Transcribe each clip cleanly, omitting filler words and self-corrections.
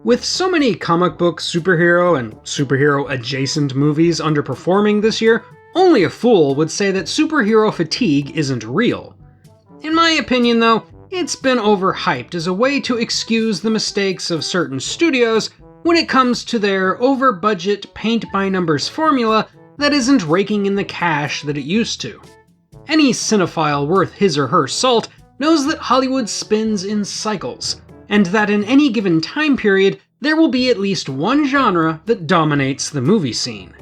With so many comic book superhero and superhero-adjacent movies underperforming this year, only a fool would say that superhero fatigue isn't real. In my opinion though, it's been overhyped as a way to excuse the mistakes of certain studios when it comes to their over-budget paint-by-numbers formula that isn't raking in the cash that it used to. Any cinephile worth his or her salt knows that Hollywood spins in cycles, and that in any given time period, there will be at least one genre that dominates the movie scene.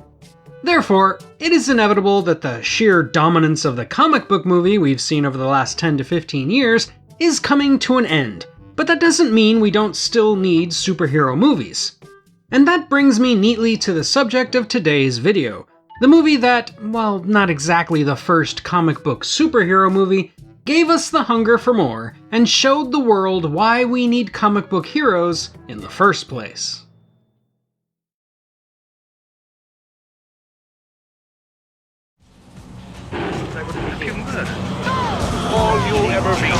Therefore, it is inevitable that the sheer dominance of the comic book movie we've seen over the last 10 to 15 years is coming to an end, but that doesn't mean we don't still need superhero movies. And that brings me neatly to the subject of today's video, the movie that, while not exactly the first comic book superhero movie, gave us the hunger for more, and showed the world why we need comic book heroes in the first place. They would flip you murder. All you'll ever be.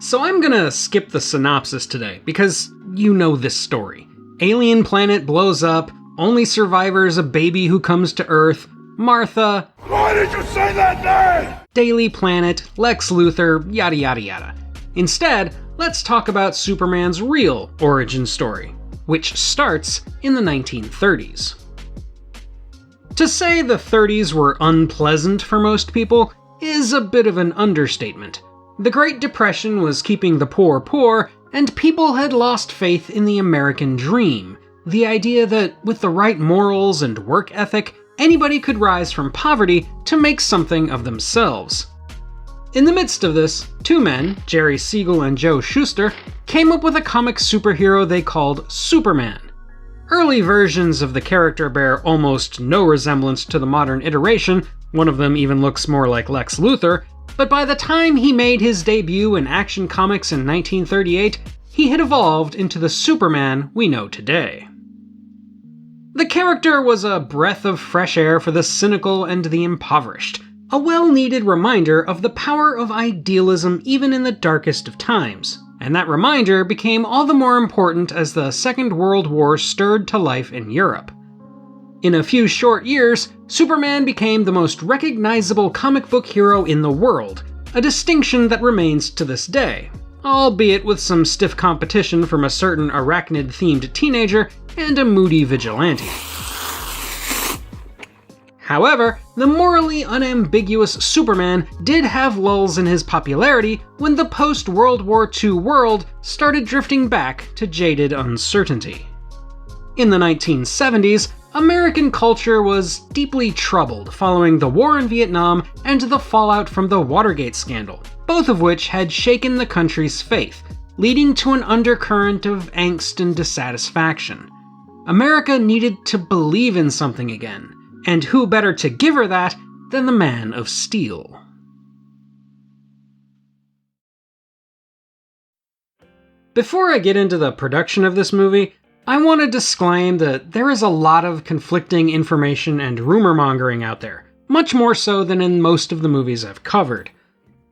So I'm gonna skip the synopsis today, because you know this story. Alien planet blows up, only survivor's a baby who comes to Earth, Martha... Why did you say that name? Daily Planet, Lex Luthor, yada yada yada. Instead, let's talk about Superman's real origin story, which starts in the 1930s. To say the 30s were unpleasant for most people is a bit of an understatement. The Great Depression was keeping the poor poor, and people had lost faith in the American dream, the idea that with the right morals and work ethic, anybody could rise from poverty to make something of themselves. In the midst of this, two men, Jerry Siegel and Joe Shuster, came up with a comic superhero they called Superman. Early versions of the character bear almost no resemblance to the modern iteration, one of them even looks more like Lex Luthor, but by the time he made his debut in Action Comics in 1938, he had evolved into the Superman we know today. The character was a breath of fresh air for the cynical and the impoverished, a well-needed reminder of the power of idealism even in the darkest of times, and that reminder became all the more important as the Second World War stirred to life in Europe. In a few short years, Superman became the most recognizable comic book hero in the world, a distinction that remains to this day, albeit with some stiff competition from a certain arachnid-themed teenager and a moody vigilante. However, the morally unambiguous Superman did have lulls in his popularity when the post-World War II world started drifting back to jaded uncertainty. In the 1970s, American culture was deeply troubled following the war in Vietnam and the fallout from the Watergate scandal, both of which had shaken the country's faith, leading to an undercurrent of angst and dissatisfaction. America needed to believe in something again, and who better to give her that than the Man of Steel? Before I get into the production of this movie, I want to disclaim that there is a lot of conflicting information and rumor-mongering out there, much more so than in most of the movies I've covered.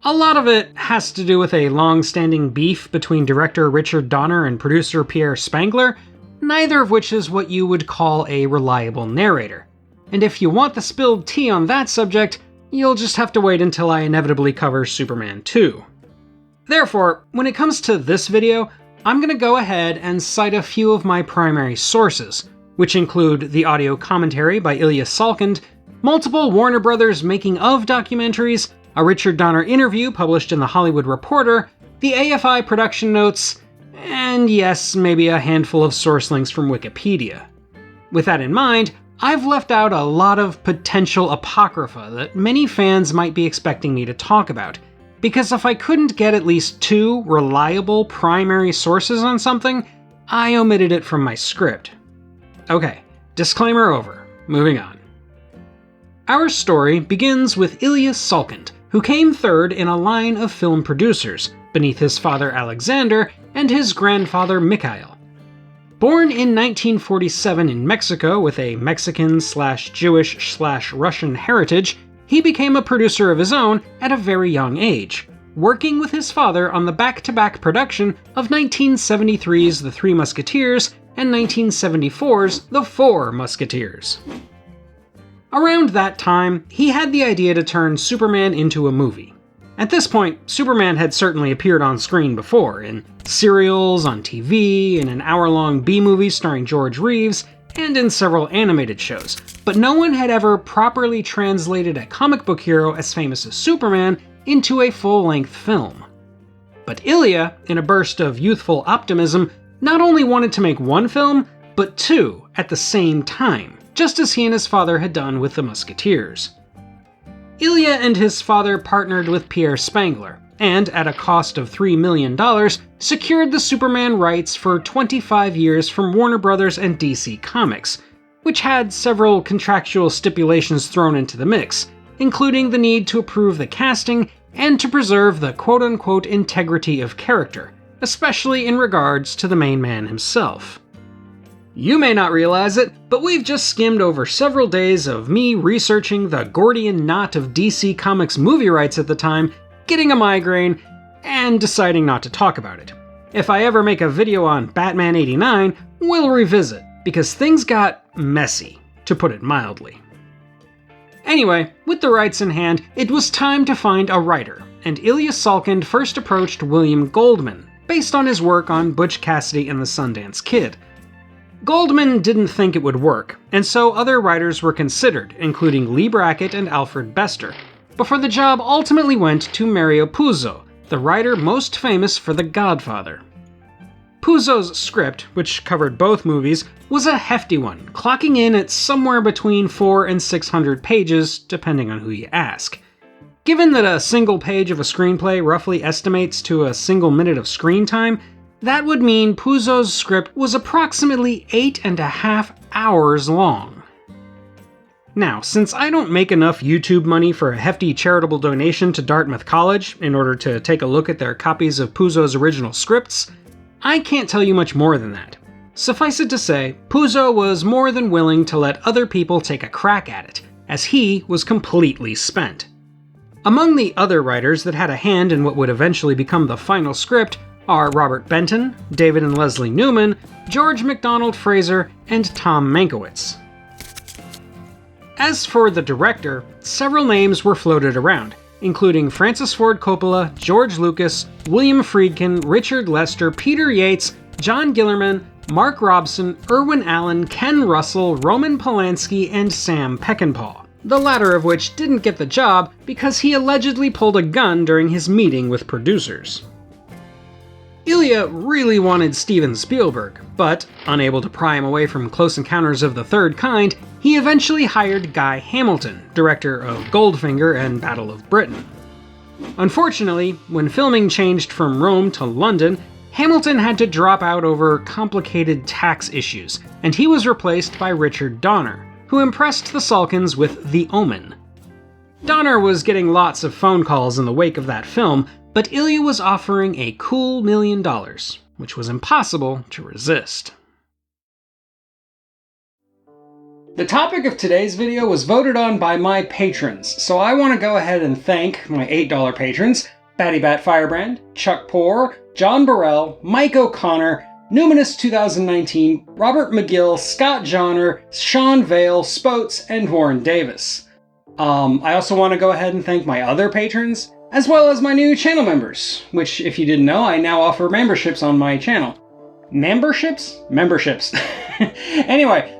A lot of it has to do with a long-standing beef between director Richard Donner and producer Pierre Spangler, neither of which is what you would call a reliable narrator. And if you want the spilled tea on that subject, you'll just have to wait until I inevitably cover Superman 2. Therefore, when it comes to this video, I'm going to go ahead and cite a few of my primary sources, which include the audio commentary by Ilya Salkind, multiple Warner Brothers making-of documentaries, a Richard Donner interview published in The Hollywood Reporter, the AFI production notes, and yes, maybe a handful of source links from Wikipedia. With that in mind, I've left out a lot of potential apocrypha that many fans might be expecting me to talk about, because if I couldn't get at least two reliable primary sources on something, I omitted it from my script. Okay, disclaimer over. Moving on. Our story begins with Ilya Salkind, who came third in a line of film producers, beneath his father Alexander and his grandfather Mikhail. Born in 1947 in Mexico with a Mexican/Jewish/Russian heritage, he became a producer of his own at a very young age, working with his father on the back-to-back production of 1973's The Three Musketeers and 1974's The Four Musketeers. Around that time, he had the idea to turn Superman into a movie. At this point, Superman had certainly appeared on screen before, in serials, on TV, in an hour-long B-movie starring George Reeves, and in several animated shows, but no one had ever properly translated a comic book hero as famous as Superman into a full-length film. But Ilya, in a burst of youthful optimism, not only wanted to make one film, but two at the same time, just as he and his father had done with the Musketeers. Ilya and his father partnered with Pierre Spengler, and at a cost of $3 million, secured the Superman rights for 25 years from Warner Bros. And DC Comics, which had several contractual stipulations thrown into the mix, including the need to approve the casting and to preserve the quote-unquote integrity of character, especially in regards to the main man himself. You may not realize it, but we've just skimmed over several days of me researching the Gordian knot of DC Comics movie rights at the time, getting a migraine, and deciding not to talk about it. If I ever make a video on Batman '89, we'll revisit, because things got messy, to put it mildly. Anyway, with the rights in hand, it was time to find a writer, and Ilya Salkind first approached William Goldman, based on his work on Butch Cassidy and the Sundance Kid. Goldman didn't think it would work, and so other writers were considered, including Lee Brackett and Alfred Bester, before the job ultimately went to Mario Puzo, the writer most famous for The Godfather. Puzo's script, which covered both movies, was a hefty one, clocking in at somewhere between 400 and 600 pages, depending on who you ask. Given that a single page of a screenplay roughly estimates to a single minute of screen time, that would mean Puzo's script was approximately 8.5 hours long. Now, since I don't make enough YouTube money for a hefty charitable donation to Dartmouth College in order to take a look at their copies of Puzo's original scripts, I can't tell you much more than that. Suffice it to say, Puzo was more than willing to let other people take a crack at it, as he was completely spent. Among the other writers that had a hand in what would eventually become the final script are Robert Benton, David and Leslie Newman, George MacDonald Fraser, and Tom Mankiewicz. As for the director, several names were floated around, including Francis Ford Coppola, George Lucas, William Friedkin, Richard Lester, Peter Yates, John Gillerman, Mark Robson, Irwin Allen, Ken Russell, Roman Polanski, and Sam Peckinpah, the latter of which didn't get the job because he allegedly pulled a gun during his meeting with producers. Ilya really wanted Steven Spielberg, but, unable to pry him away from Close Encounters of the Third Kind, he eventually hired Guy Hamilton, director of Goldfinger and Battle of Britain. Unfortunately, when filming changed from Rome to London, Hamilton had to drop out over complicated tax issues, and he was replaced by Richard Donner, who impressed the Salkinds with The Omen. Donner was getting lots of phone calls in the wake of that film, but Ilya was offering a cool $1 million, which was impossible to resist. The topic of today's video was voted on by my patrons, so I want to go ahead and thank my $8 patrons, Batty Bat Firebrand, Chuck Poor, John Burrell, Mike O'Connor, Numinous 2019, Robert McGill, Scott Johnner, Sean Vale, Spoats, and Warren Davis. I also want to go ahead and thank my other patrons, as well as my new channel members, which, if you didn't know, I now offer memberships on my channel. Memberships? Memberships. Anyway,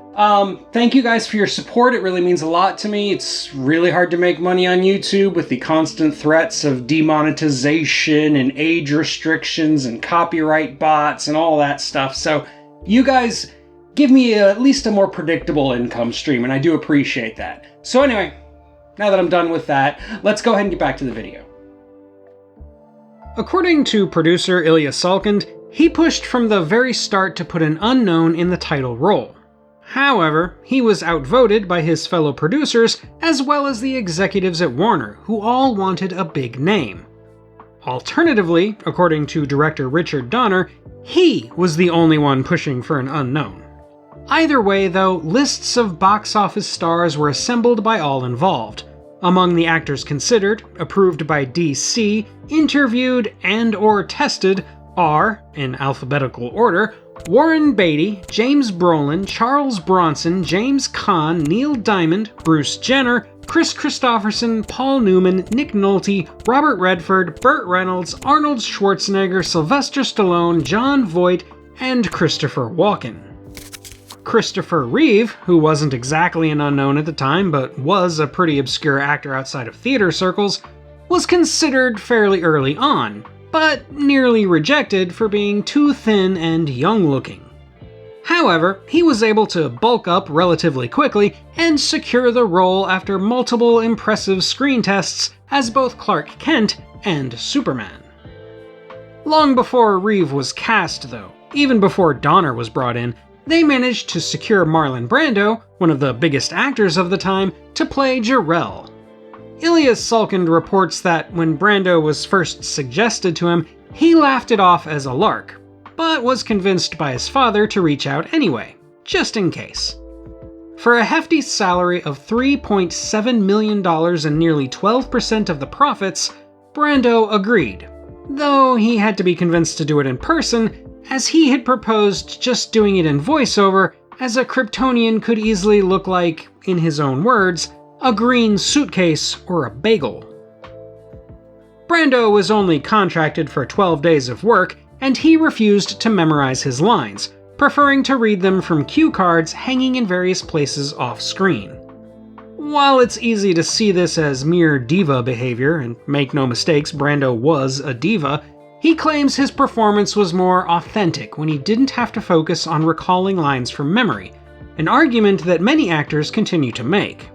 thank you guys for your support. It really means a lot to me. It's really hard to make money on YouTube with the constant threats of demonetization and age restrictions and copyright bots and all that stuff. So you guys give me at least a more predictable income stream, and I do appreciate that. So anyway, now that I'm done with that, let's go ahead and get back to the video. According to producer Ilya Salkind, he pushed from the very start to put an unknown in the title role. However, he was outvoted by his fellow producers as well as the executives at Warner, who all wanted a big name. Alternatively, according to director Richard Donner, he was the only one pushing for an unknown. Either way, though, lists of box office stars were assembled by all involved. Among the actors considered, approved by DC, interviewed, and/or tested are, in alphabetical order, Warren Beatty, James Brolin, Charles Bronson, James Caan, Neil Diamond, Bruce Jenner, Chris Christopherson, Paul Newman, Nick Nolte, Robert Redford, Burt Reynolds, Arnold Schwarzenegger, Sylvester Stallone, Jon Voight, and Christopher Walken. Christopher Reeve, who wasn't exactly an unknown at the time but was a pretty obscure actor outside of theater circles, was considered fairly early on, but nearly rejected for being too thin and young-looking. However, he was able to bulk up relatively quickly and secure the role after multiple impressive screen tests as both Clark Kent and Superman. Long before Reeve was cast, though, even before Donner was brought in, they managed to secure Marlon Brando, one of the biggest actors of the time, to play Jor-El. Ilya Salkind reports that when Brando was first suggested to him, he laughed it off as a lark, but was convinced by his father to reach out anyway, just in case. For a hefty salary of $3.7 million and nearly 12% of the profits, Brando agreed, though he had to be convinced to do it in person, as he had proposed just doing it in voiceover, as a Kryptonian could easily look like, in his own words, a green suitcase or a bagel. Brando was only contracted for 12 days of work, and he refused to memorize his lines, preferring to read them from cue cards hanging in various places off-screen. While it's easy to see this as mere diva behavior, and make no mistakes, Brando was a diva, he claims his performance was more authentic when he didn't have to focus on recalling lines from memory, an argument that many actors continue to make.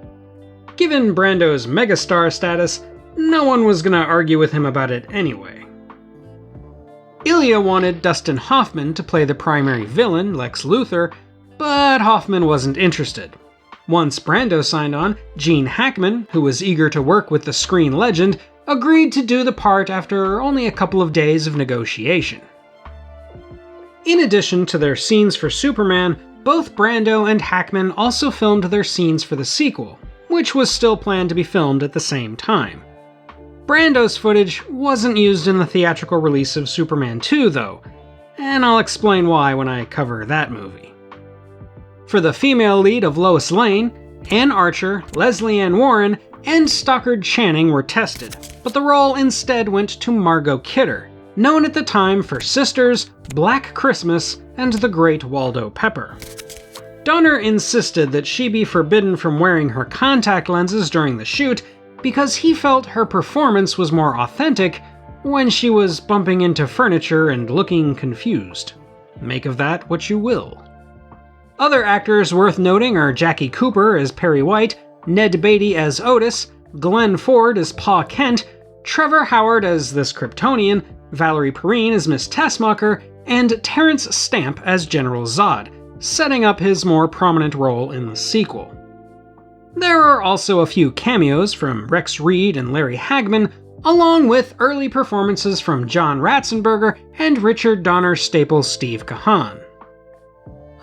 Given Brando's megastar status, no one was gonna argue with him about it anyway. Ilya wanted Dustin Hoffman to play the primary villain, Lex Luthor, but Hoffman wasn't interested. Once Brando signed on, Gene Hackman, who was eager to work with the screen legend, agreed to do the part after only a couple of days of negotiation. In addition to their scenes for Superman, both Brando and Hackman also filmed their scenes for the sequel, which was still planned to be filmed at the same time. Brando's footage wasn't used in the theatrical release of Superman 2, though, and I'll explain why when I cover that movie. For the female lead of Lois Lane, Ann Archer, Leslie Ann Warren, and Stockard Channing were tested, but the role instead went to Margot Kidder, known at the time for Sisters, Black Christmas, and The Great Waldo Pepper. Donner insisted that she be forbidden from wearing her contact lenses during the shoot because he felt her performance was more authentic when she was bumping into furniture and looking confused. Make of that what you will. Other actors worth noting are Jackie Cooper as Perry White, Ned Beatty as Otis, Glenn Ford as Pa Kent, Trevor Howard as this Kryptonian, Valerie Perrine as Miss Tessmacher, and Terrence Stamp as General Zod, setting up his more prominent role in the sequel. There are also a few cameos from Rex Reed and Larry Hagman, along with early performances from John Ratzenberger and Richard Donner's staple Steve Kahan.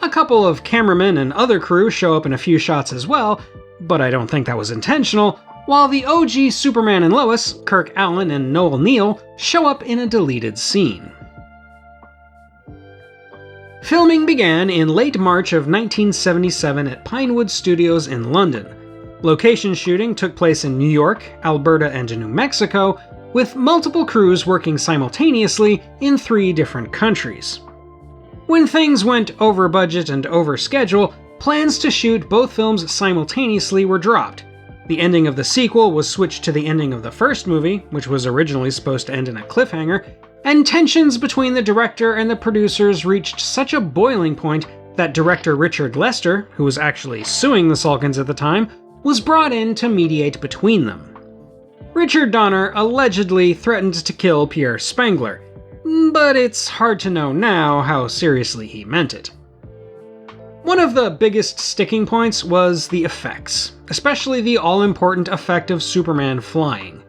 A couple of cameramen and other crew show up in a few shots as well, but I don't think that was intentional, while the OG Superman and Lois, Kirk Alyn and Noel Neill, show up in a deleted scene. Filming began in late March of 1977 at Pinewood Studios in London. Location shooting took place in New York, Alberta, and New Mexico, with multiple crews working simultaneously in 3 different countries. When things went over budget and over schedule, plans to shoot both films simultaneously were dropped. The ending of the sequel was switched to the ending of the first movie, which was originally supposed to end in a cliffhanger, and tensions between the director and the producers reached such a boiling point that director Richard Lester, who was actually suing the Salkinds at the time, was brought in to mediate between them. Richard Donner allegedly threatened to kill Pierre Spengler, but it's hard to know now how seriously he meant it. One of the biggest sticking points was the effects, especially the all-important effect of Superman flying.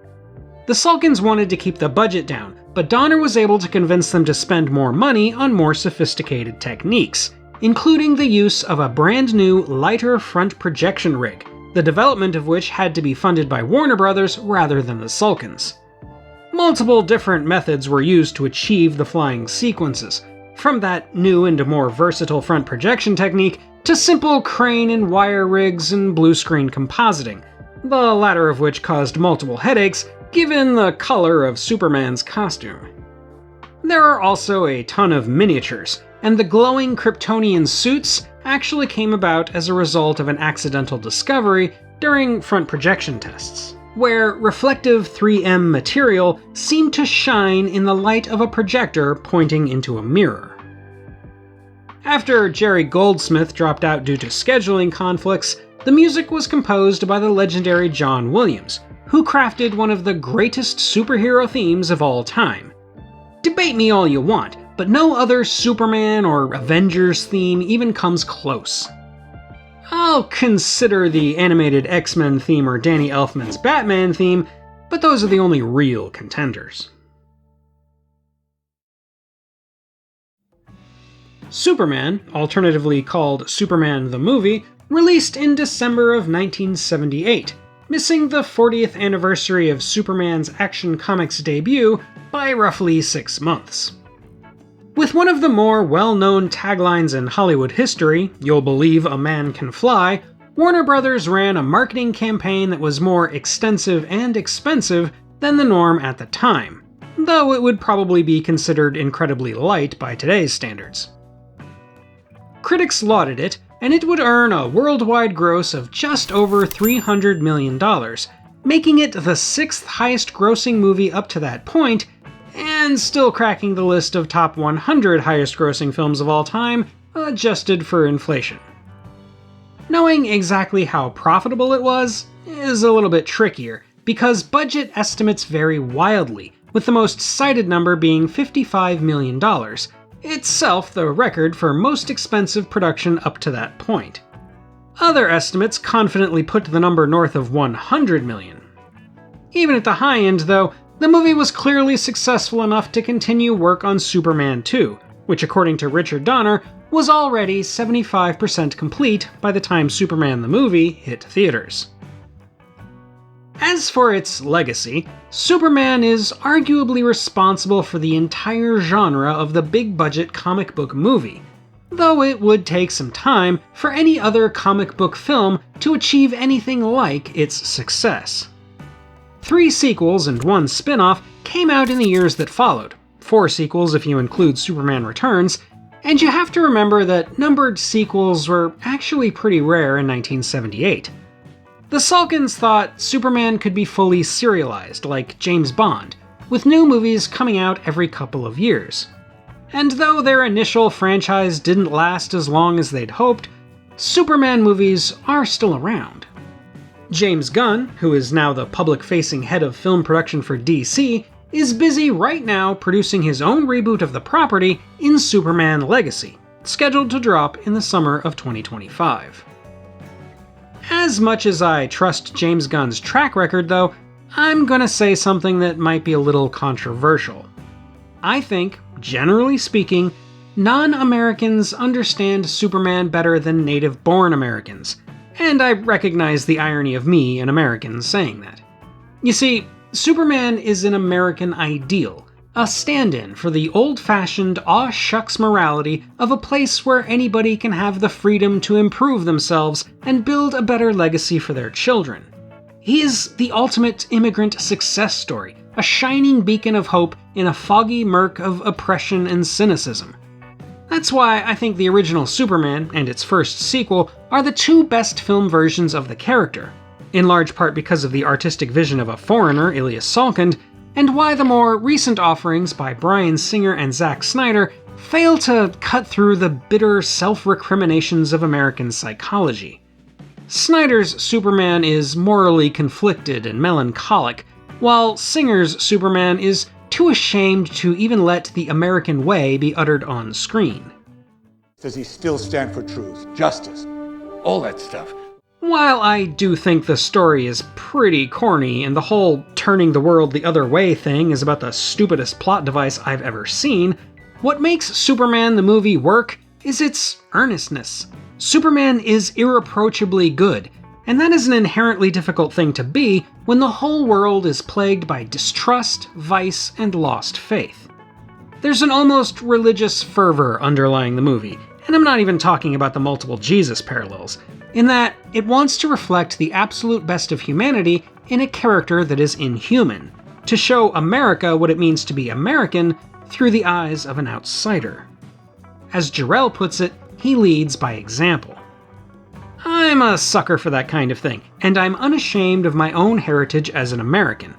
The Salkins wanted to keep the budget down, but Donner was able to convince them to spend more money on more sophisticated techniques, including the use of a brand new, lighter front projection rig, the development of which had to be funded by Warner Brothers rather than the Salkins. Multiple different methods were used to achieve the flying sequences, from that new and more versatile front projection technique to simple crane and wire rigs and blue screen compositing, the latter of which caused multiple headaches given the color of Superman's costume. There are also a ton of miniatures, and the glowing Kryptonian suits actually came about as a result of an accidental discovery during front projection tests, where reflective 3M material seemed to shine in the light of a projector pointing into a mirror. After Jerry Goldsmith dropped out due to scheduling conflicts, the music was composed by the legendary John Williams, who crafted one of the greatest superhero themes of all time. Debate me all you want, but no other Superman or Avengers theme even comes close. I'll consider the animated X-Men theme or Danny Elfman's Batman theme, but those are the only real contenders. Superman, alternatively called Superman the Movie, released in December of 1978, missing the 40th anniversary of Superman's Action Comics debut by roughly 6 months. With one of the more well-known taglines in Hollywood history, "You'll believe a man can fly," Warner Brothers ran a marketing campaign that was more extensive and expensive than the norm at the time, though it would probably be considered incredibly light by today's standards. Critics lauded it, and it would earn a worldwide gross of just over $300 million, making it the 6th highest grossing movie up to that point, and still cracking the list of top 100 highest grossing films of all time, adjusted for inflation. Knowing exactly how profitable it was is a little bit trickier, because budget estimates vary wildly, with the most cited number being $55 million, itself the record for most expensive production up to that point. Other estimates confidently put the number north of $100 million. Even at the high end, though, the movie was clearly successful enough to continue work on Superman 2, which according to Richard Donner, was already 75% complete by the time Superman the Movie hit theaters. As for its legacy, Superman is arguably responsible for the entire genre of the big-budget comic book movie, though it would take some time for any other comic book film to achieve anything like its success. 3 sequels and 1 spin-off came out in the years that followed, 4 sequels if you include Superman Returns, and you have to remember that numbered sequels were actually pretty rare in 1978. The Salkins thought Superman could be fully serialized, like James Bond, with new movies coming out every couple of years. And though their initial franchise didn't last as long as they'd hoped, Superman movies are still around. James Gunn, who is now the public-facing head of film production for DC, is busy right now producing his own reboot of the property in Superman Legacy, scheduled to drop in the summer of 2025. As much as I trust James Gunn's track record, though, I'm gonna say something that might be a little controversial. I think, generally speaking, non-Americans understand Superman better than native-born Americans, and I recognize the irony of me, an American, saying that. You see, Superman is an American ideal, a stand-in for the old-fashioned aw-shucks morality of a place where anybody can have the freedom to improve themselves and build a better legacy for their children. He is the ultimate immigrant success story, a shining beacon of hope in a foggy murk of oppression and cynicism. That's why I think the original Superman and its first sequel are the 2 best film versions of the character, in large part because of the artistic vision of a foreigner, Elias Salkind, and why the more recent offerings by Bryan Singer and Zack Snyder fail to cut through the bitter self-recriminations of American psychology. Snyder's Superman is morally conflicted and melancholic, while Singer's Superman is too ashamed to even let the American way be uttered on screen. Does he still stand for truth, justice, all that stuff? While I do think the story is pretty corny, and the whole turning the world the other way thing is about the stupidest plot device I've ever seen, what makes Superman the movie work is its earnestness. Superman is irreproachably good, and that is an inherently difficult thing to be when the whole world is plagued by distrust, vice, and lost faith. There's an almost religious fervor underlying the movie, and I'm not even talking about the multiple Jesus parallels, in that it wants to reflect the absolute best of humanity in a character that is inhuman, to show America what it means to be American through the eyes of an outsider. As Jor-El puts it, he leads by example. I'm a sucker for that kind of thing, and I'm unashamed of my own heritage as an American.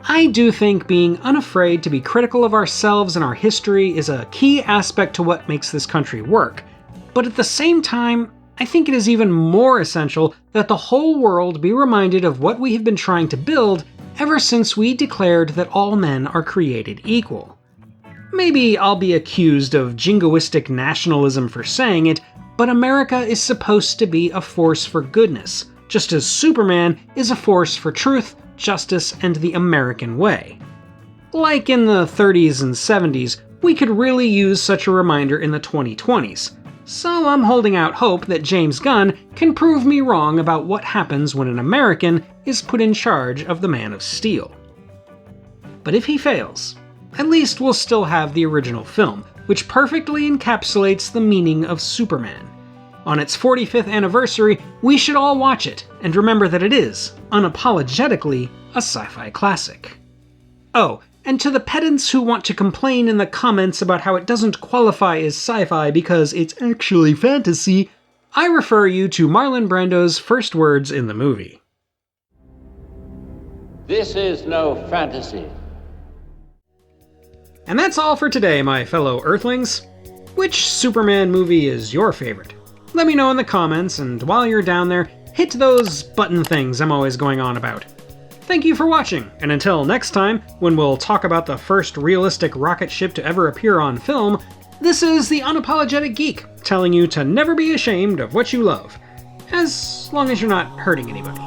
I do think being unafraid to be critical of ourselves and our history is a key aspect to what makes this country work, but at the same time, I think it is even more essential that the whole world be reminded of what we have been trying to build ever since we declared that all men are created equal. Maybe I'll be accused of jingoistic nationalism for saying it, but America is supposed to be a force for goodness, just as Superman is a force for truth, justice, and the American way. Like in the 30s and 70s, we could really use such a reminder in the 2020s. So I'm holding out hope that James Gunn can prove me wrong about what happens when an American is put in charge of the Man of Steel. But if he fails, at least we'll still have the original film, which perfectly encapsulates the meaning of Superman. On its 45th anniversary, we should all watch it, and remember that it is, unapologetically, a sci-fi classic. Oh, and to the pedants who want to complain in the comments about how it doesn't qualify as sci-fi because it's actually fantasy, I refer you to Marlon Brando's first words in the movie. This is no fantasy. And that's all for today, my fellow Earthlings. Which Superman movie is your favorite? Let me know in the comments, and while you're down there, hit those button things I'm always going on about. Thank you for watching, and until next time, when we'll talk about the first realistic rocket ship to ever appear on film, this is the Unapologetic Geek, telling you to never be ashamed of what you love, as long as you're not hurting anybody.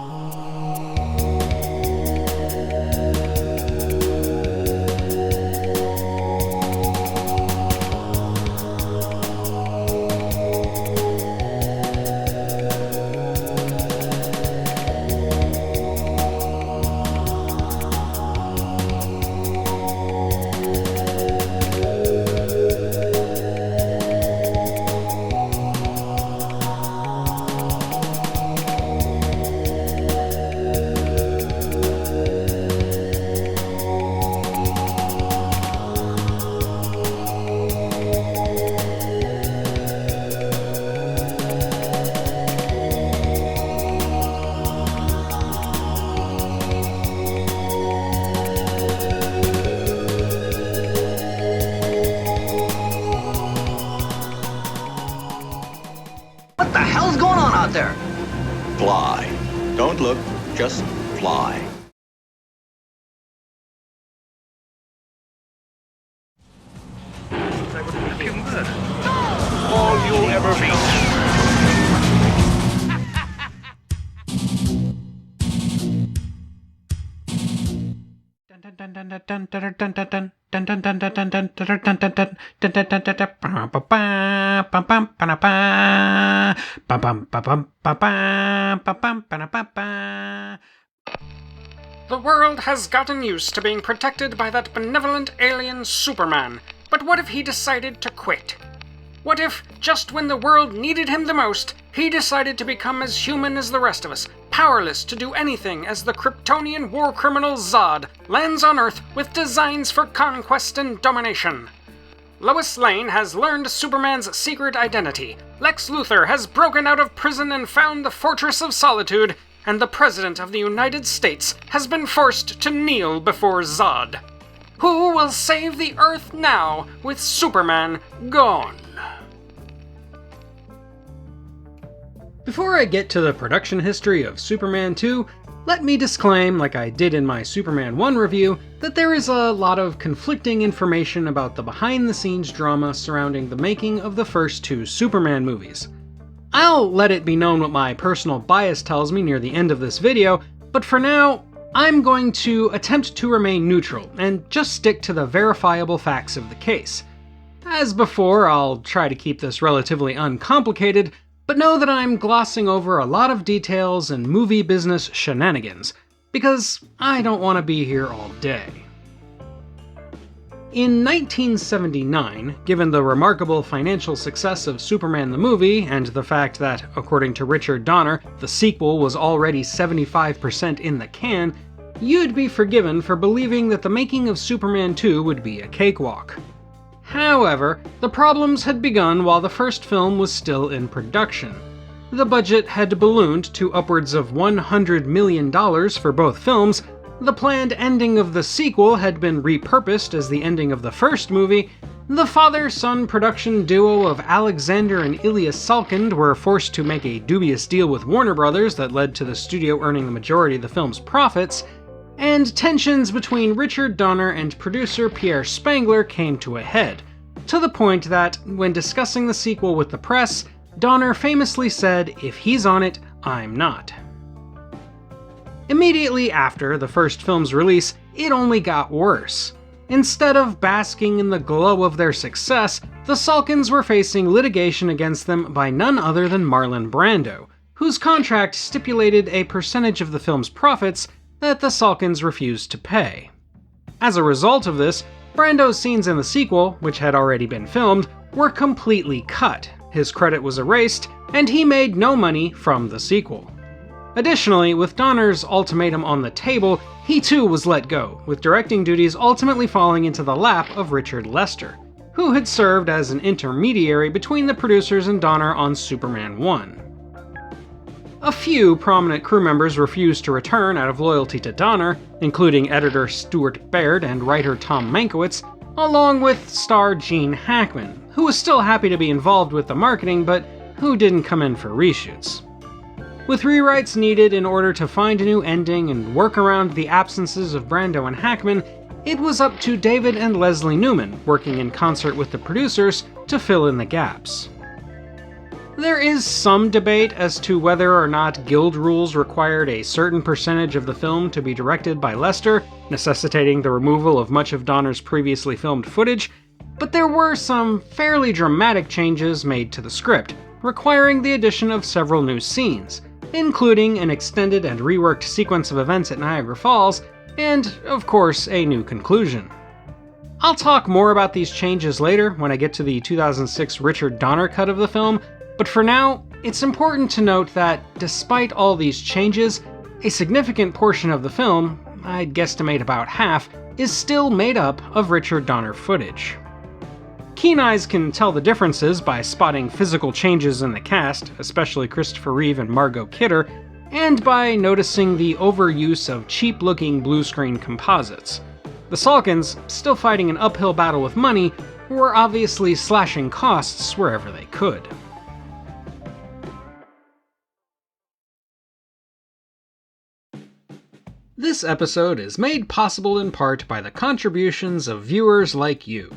What the hell's going on out there? Fly. Don't look, just fly. They would flip you murder. All you'll ever be. The world has gotten used to being protected by that benevolent alien Superman, but what if he decided to quit? What if, just when the world needed him the most, he decided to become as human as the rest of us, powerless to do anything as the Kryptonian war criminal Zod lands on Earth with designs for conquest and domination? Lois Lane has learned Superman's secret identity, Lex Luthor has broken out of prison and found the Fortress of Solitude, and the President of the United States has been forced to kneel before Zod. Who will save the Earth now with Superman gone? Before I get to the production history of Superman 2, Let me disclaim, like I did in my Superman 1 review, that there is a lot of conflicting information about the behind-the-scenes drama surrounding the making of the first two Superman movies. I'll let it be known what my personal bias tells me near the end of this video, but for now, I'm going to attempt to remain neutral and just stick to the verifiable facts of the case. As before, I'll try to keep this relatively uncomplicated, but know that I'm glossing over a lot of details and movie business shenanigans, because I don't want to be here all day. In 1979, given the remarkable financial success of Superman the movie, and the fact that, according to Richard Donner, the sequel was already 75% in the can, you'd be forgiven for believing that the making of Superman 2 would be a cakewalk. However, the problems had begun while the first film was still in production. The budget had ballooned to upwards of $100 million for both films, the planned ending of the sequel had been repurposed as the ending of the first movie, the father-son production duo of Alexander and Ilya Salkind were forced to make a dubious deal with Warner Brothers that led to the studio earning the majority of the film's profits, and tensions between Richard Donner and producer Pierre Spengler came to a head, to the point that, when discussing the sequel with the press, Donner famously said, "If he's on it, I'm not." Immediately after the first film's release, it only got worse. Instead of basking in the glow of their success, the Salkinds were facing litigation against them by none other than Marlon Brando, whose contract stipulated a percentage of the film's profits that the Salkinds refused to pay. As a result of this, Brando's scenes in the sequel, which had already been filmed, were completely cut, his credit was erased, and he made no money from the sequel. Additionally, with Donner's ultimatum on the table, he too was let go, with directing duties ultimately falling into the lap of Richard Lester, who had served as an intermediary between the producers and Donner on Superman 1. A few prominent crew members refused to return out of loyalty to Donner, including editor Stuart Baird and writer Tom Mankiewicz, along with star Gene Hackman, who was still happy to be involved with the marketing but who didn't come in for reshoots. With rewrites needed in order to find a new ending and work around the absences of Brando and Hackman, it was up to David and Leslie Newman, working in concert with the producers, to fill in the gaps. There is some debate as to whether or not guild rules required a certain percentage of the film to be directed by Lester, necessitating the removal of much of Donner's previously filmed footage, but there were some fairly dramatic changes made to the script, requiring the addition of several new scenes, including an extended and reworked sequence of events at Niagara Falls, and, of course, a new conclusion. I'll talk more about these changes later when I get to the 2006 Richard Donner cut of the film, but for now, it's important to note that, despite all these changes, a significant portion of the film, I'd guesstimate about half, is still made up of Richard Donner footage. Keen eyes can tell the differences by spotting physical changes in the cast, especially Christopher Reeve and Margot Kidder, and by noticing the overuse of cheap-looking blue-screen composites. The Salkinds, still fighting an uphill battle with money, were obviously slashing costs wherever they could. This episode is made possible in part by the contributions of viewers like you.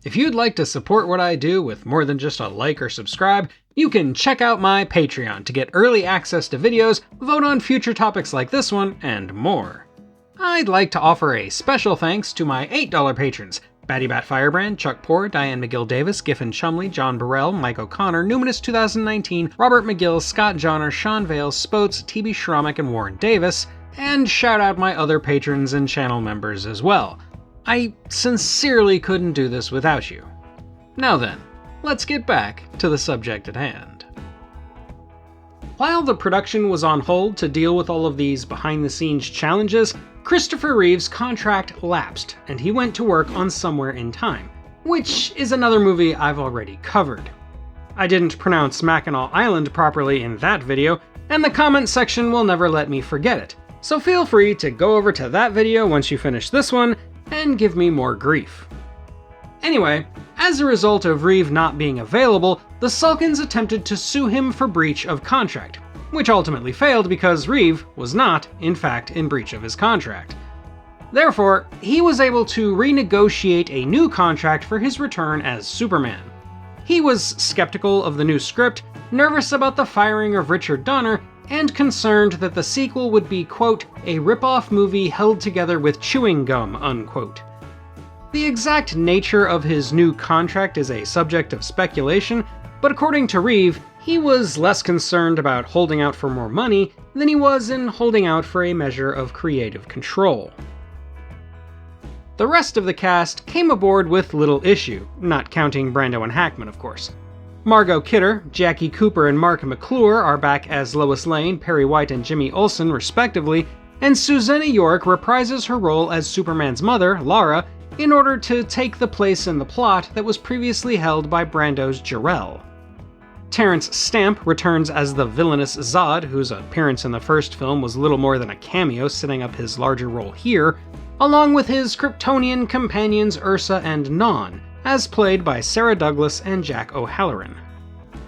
If you'd like to support what I do with more than just a like or subscribe, you can check out my Patreon to get early access to videos, vote on future topics like this one, and more. I'd like to offer a special thanks to my $8 patrons: Batty Bat Firebrand, Chuck Poor, Diane McGill Davis, Giffen Chumley, John Burrell, Mike O'Connor, Numinous 2019, Robert McGill, Scott Johnner, Sean Vale, Spoats, TB Schromick, and Warren Davis, and shout out my other patrons and channel members as well. I sincerely couldn't do this without you. Now then, let's get back to the subject at hand. While the production was on hold to deal with all of these behind-the-scenes challenges, Christopher Reeve's contract lapsed, and he went to work on Somewhere in Time, which is another movie I've already covered. I didn't pronounce Mackinac Island properly in that video, and the comment section will never let me forget it, so feel free to go over to that video once you finish this one, and give me more grief. Anyway, as a result of Reeve not being available, the Salkinds attempted to sue him for breach of contract, which ultimately failed because Reeve was not, in fact, in breach of his contract. Therefore, he was able to renegotiate a new contract for his return as Superman. He was skeptical of the new script, nervous about the firing of Richard Donner, and concerned that the sequel would be, quote, a rip-off movie held together with chewing gum, unquote. The exact nature of his new contract is a subject of speculation, but according to Reeve, he was less concerned about holding out for more money than he was in holding out for a measure of creative control. The rest of the cast came aboard with little issue, not counting Brando and Hackman, of course. Margot Kidder, Jackie Cooper, and Mark McClure are back as Lois Lane, Perry White, and Jimmy Olsen, respectively, and Susanna York reprises her role as Superman's mother, Lara, in order to take the place in the plot that was previously held by Brando's Jor-El. Terrence Stamp returns as the villainous Zod, whose appearance in the first film was little more than a cameo, setting up his larger role here, along with his Kryptonian companions Ursa and Non, as played by Sarah Douglas and Jack O'Halloran.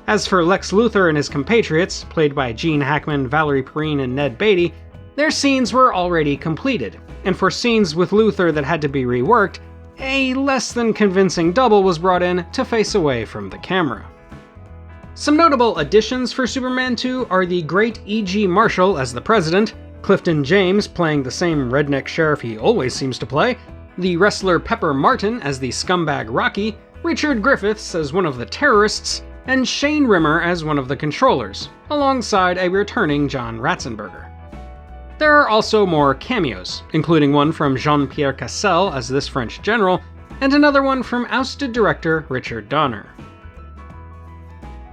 As for Lex Luthor and his compatriots, played by Gene Hackman, Valerie Perrine, and Ned Beatty, their scenes were already completed, and for scenes with Luthor that had to be reworked, a less than convincing double was brought in to face away from the camera. Some notable additions for Superman 2 are the great E.G. Marshall as the President, Clifton James playing the same redneck sheriff he always seems to play, the wrestler Pepper Martin as the scumbag Rocky, Richard Griffiths as one of the terrorists, and Shane Rimmer as one of the controllers, alongside a returning John Ratzenberger. There are also more cameos, including one from Jean-Pierre Cassel as this French general, and another one from ousted director Richard Donner.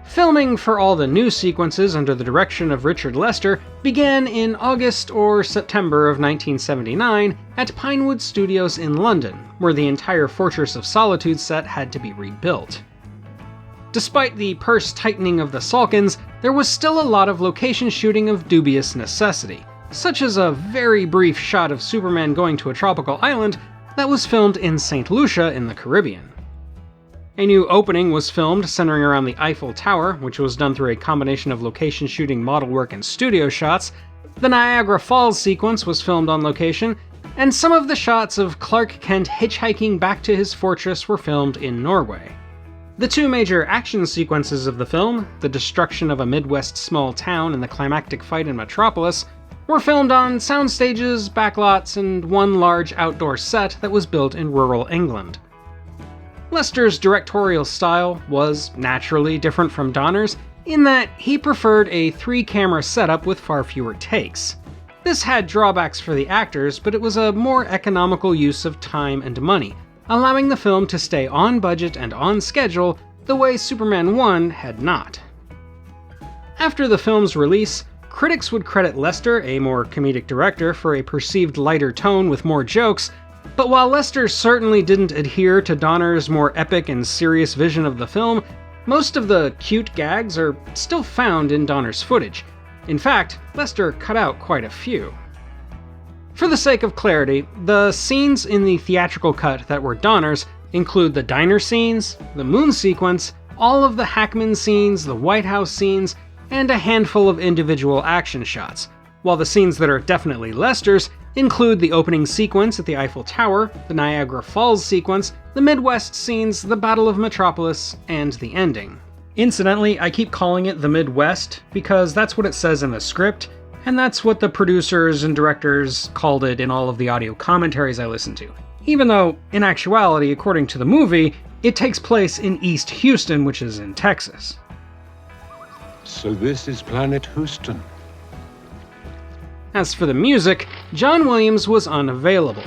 Filming for all the new sequences under the direction of Richard Lester began in August or September of 1979 at Pinewood Studios in London, where the entire Fortress of Solitude set had to be rebuilt. Despite the purse tightening of the Salkins, there was still a lot of location shooting of dubious necessity, such as a very brief shot of Superman going to a tropical island that was filmed in St. Lucia in the Caribbean. A new opening was filmed centering around the Eiffel Tower, which was done through a combination of location shooting, model work, and studio shots. The Niagara Falls sequence was filmed on location, and some of the shots of Clark Kent hitchhiking back to his fortress were filmed in Norway. The two major action sequences of the film, the destruction of a Midwest small town and the climactic fight in Metropolis, were filmed on sound stages, backlots, and one large outdoor set that was built in rural England. Lester's directorial style was naturally different from Donner's in that he preferred a 3-camera setup with far fewer takes. This had drawbacks for the actors, but it was a more economical use of time and money, allowing the film to stay on budget and on schedule the way Superman 1 had not. After the film's release, critics would credit Lester, a more comedic director, for a perceived lighter tone with more jokes, but while Lester certainly didn't adhere to Donner's more epic and serious vision of the film, most of the cute gags are still found in Donner's footage. In fact, Lester cut out quite a few. For the sake of clarity, the scenes in the theatrical cut that were Donner's include the diner scenes, the moon sequence, all of the Hackman scenes, the White House scenes, and a handful of individual action shots, while the scenes that are definitely Lester's include the opening sequence at the Eiffel Tower, the Niagara Falls sequence, the Midwest scenes, the Battle of Metropolis, and the ending. Incidentally, I keep calling it the Midwest because that's what it says in the script, and that's what the producers and directors called it in all of the audio commentaries I listened to. Even though, in actuality, according to the movie, it takes place in East Houston, which is in Texas. So this is Planet Houston. As for the music, John Williams was unavailable.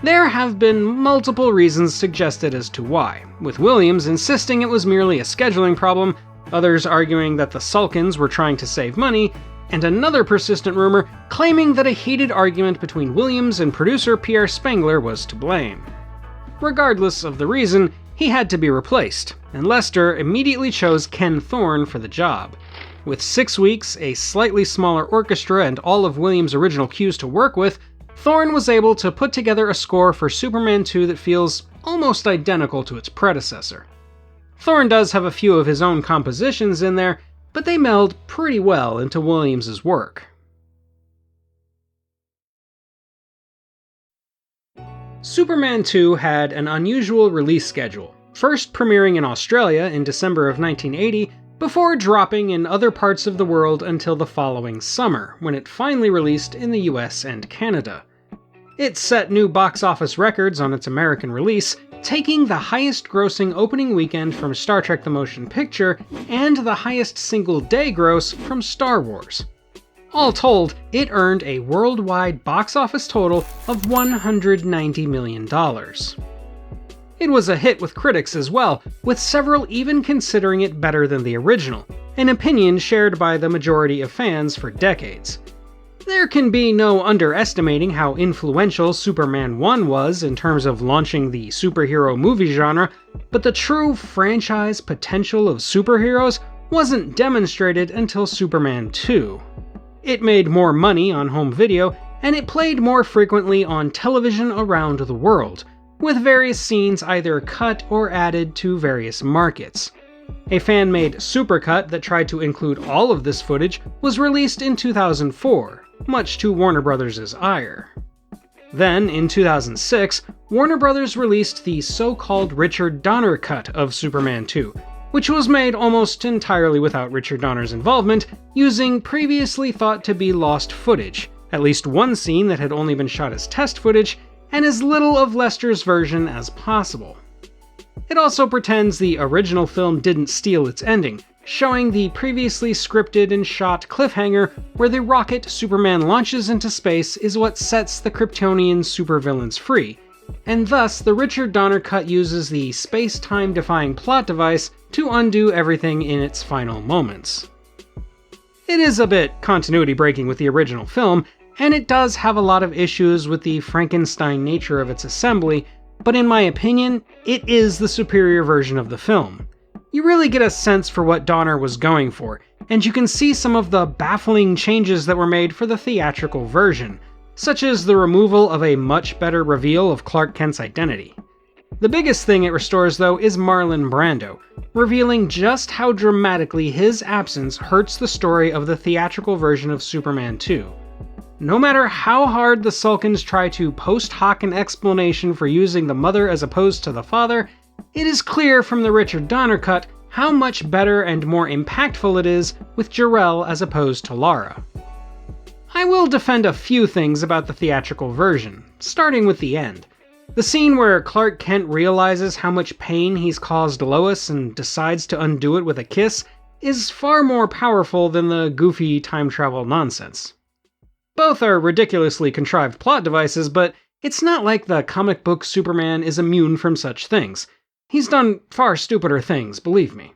There have been multiple reasons suggested as to why, with Williams insisting it was merely a scheduling problem, others arguing that the Salkins were trying to save money, and another persistent rumor claiming that a heated argument between Williams and producer Pierre Spengler was to blame. Regardless of the reason, he had to be replaced, and Lester immediately chose Ken Thorne for the job. With 6 weeks, a slightly smaller orchestra, and all of Williams' original cues to work with, Thorne was able to put together a score for Superman 2 that feels almost identical to its predecessor. Thorne does have a few of his own compositions in there, but they meld pretty well into Williams' work. Superman 2 had an unusual release schedule, first premiering in Australia in December of 1980, before dropping in other parts of the world until the following summer, when it finally released in the US and Canada. It set new box office records on its American release, taking the highest grossing opening weekend from Star Trek the Motion Picture and the highest single-day gross from Star Wars. All told, it earned a worldwide box office total of $190 million. It was a hit with critics as well, with several even considering it better than the original, an opinion shared by the majority of fans for decades. There can be no underestimating how influential Superman 1 was in terms of launching the superhero movie genre, but the true franchise potential of superheroes wasn't demonstrated until Superman 2. It made more money on home video, and it played more frequently on television around the world, with various scenes either cut or added to various markets. A fan-made supercut that tried to include all of this footage was released in 2004, much to Warner Bros.' ire. Then, in 2006, Warner Bros. Released the so-called Richard Donner cut of Superman 2, which was made almost entirely without Richard Donner's involvement, using previously thought to be lost footage, at least one scene that had only been shot as test footage, and as little of Lester's version as possible. It also pretends the original film didn't steal its ending, showing the previously scripted and shot cliffhanger where the rocket Superman launches into space is what sets the Kryptonian supervillains free, and thus the Richard Donner cut uses the space-time defying plot device to undo everything in its final moments. It is a bit continuity breaking with the original film, and it does have a lot of issues with the Frankenstein nature of its assembly, but in my opinion, it is the superior version of the film. You really get a sense for what Donner was going for, and you can see some of the baffling changes that were made for the theatrical version, such as the removal of a much better reveal of Clark Kent's identity. The biggest thing it restores, though, is Marlon Brando, revealing just how dramatically his absence hurts the story of the theatrical version of Superman 2. No matter how hard the Salkins try to post hoc an explanation for using the mother as opposed to the father, it is clear from the Richard Donner cut how much better and more impactful it is with Jor-El as opposed to Lara. I will defend a few things about the theatrical version, starting with the end. The scene where Clark Kent realizes how much pain he's caused Lois and decides to undo it with a kiss is far more powerful than the goofy time travel nonsense. Both are ridiculously contrived plot devices, but it's not like the comic book Superman is immune from such things. He's done far stupider things, believe me.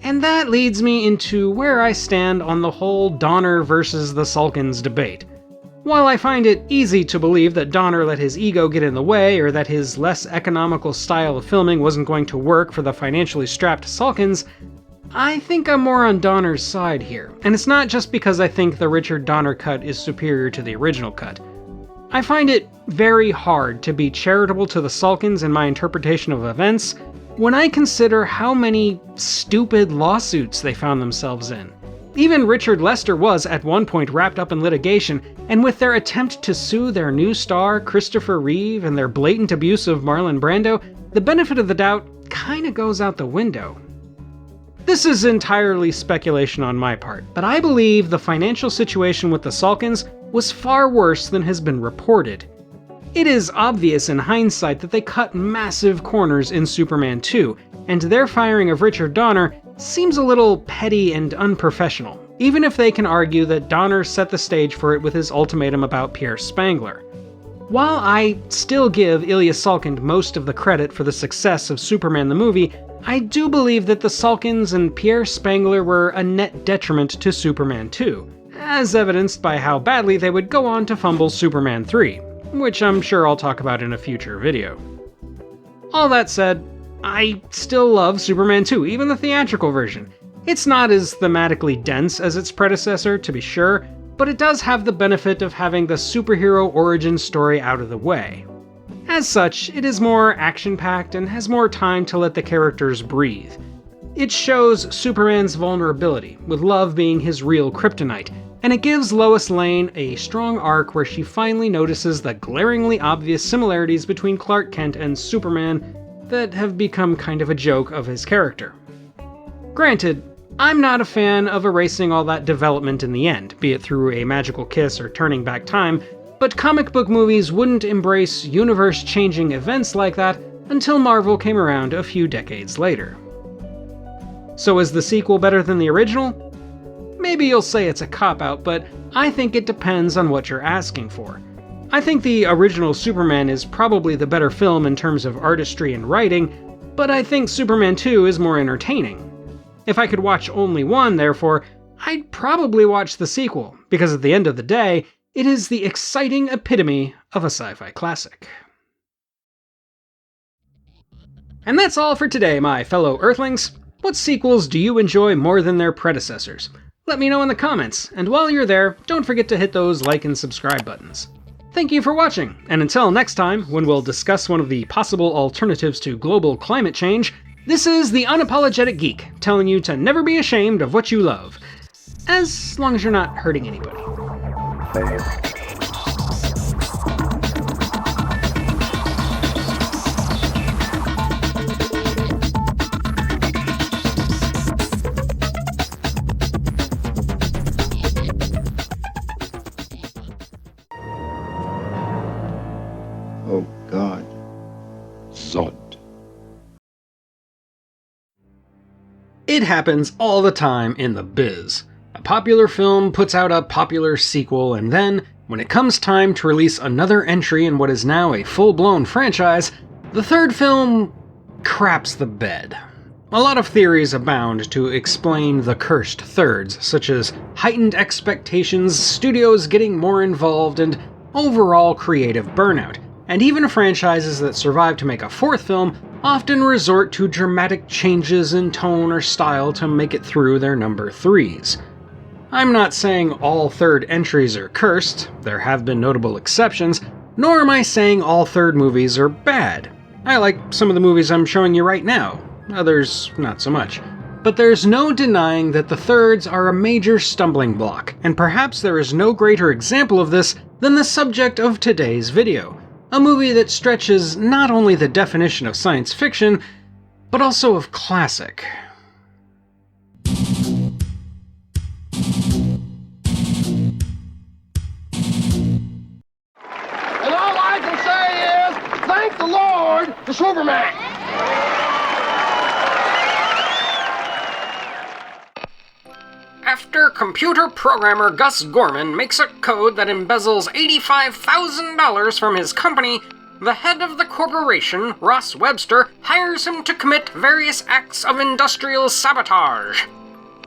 And that leads me into where I stand on the whole Donner versus the Salkins debate. While I find it easy to believe that Donner let his ego get in the way, or that his less economical style of filming wasn't going to work for the financially strapped Salkins, I think I'm more on Donner's side here, and it's not just because I think the Richard Donner cut is superior to the original cut. I find it very hard to be charitable to the Salkins in my interpretation of events when I consider how many stupid lawsuits they found themselves in. Even Richard Lester was, at one point, wrapped up in litigation, and with their attempt to sue their new star, Christopher Reeve, and their blatant abuse of Marlon Brando, the benefit of the doubt kinda goes out the window. This is entirely speculation on my part, but I believe the financial situation with the Salkins was far worse than has been reported. It is obvious in hindsight that they cut massive corners in Superman 2, and their firing of Richard Donner seems a little petty and unprofessional, even if they can argue that Donner set the stage for it with his ultimatum about Pierre Spangler. While I still give Ilya Salkind most of the credit for the success of Superman the movie, I do believe that the Salkins and Pierre Spangler were a net detriment to Superman 2, as evidenced by how badly they would go on to fumble Superman 3, which I'm sure I'll talk about in a future video. All that said, I still love Superman 2, even the theatrical version. It's not as thematically dense as its predecessor, to be sure, but it does have the benefit of having the superhero origin story out of the way. As such, it is more action-packed and has more time to let the characters breathe. It shows Superman's vulnerability, with love being his real kryptonite, and it gives Lois Lane a strong arc where she finally notices the glaringly obvious similarities between Clark Kent and Superman that have become kind of a joke of his character. Granted, I'm not a fan of erasing all that development in the end, be it through a magical kiss or turning back time, but comic book movies wouldn't embrace universe-changing events like that until Marvel came around a few decades later. So is the sequel better than the original? Maybe you'll say it's a cop-out, but I think it depends on what you're asking for. I think the original Superman is probably the better film in terms of artistry and writing, but I think Superman 2 is more entertaining. If I could watch only one, therefore, I'd probably watch the sequel, because at the end of the day, it is the exciting epitome of a sci-fi classic. And that's all for today, my fellow Earthlings. What sequels do you enjoy more than their predecessors? Let me know in the comments, and while you're there, don't forget to hit those like and subscribe buttons. Thank you for watching, and until next time, when we'll discuss one of the possible alternatives to global climate change, this is the Unapologetic Geek, telling you to never be ashamed of what you love, as long as you're not hurting anybody. Oh, God. Zod. It happens all the time in the biz. A popular film puts out a popular sequel, and then, when it comes time to release another entry in what is now a full-blown franchise, the third film craps the bed. A lot of theories abound to explain the cursed thirds, such as heightened expectations, studios getting more involved, and overall creative burnout. And even franchises that survive to make a fourth film often resort to dramatic changes in tone or style to make it through their number threes. I'm not saying all third entries are cursed, there have been notable exceptions, nor am I saying all third movies are bad. I like some of the movies I'm showing you right now, others not so much. But there's no denying that the thirds are a major stumbling block, and perhaps there is no greater example of this than the subject of today's video. A movie that stretches not only the definition of science fiction, but also of classic. And all I can say is, thank the Lord for Superman. After computer programmer Gus Gorman makes a code that embezzles $85,000 from his company, the head of the corporation, Ross Webster, hires him to commit various acts of industrial sabotage.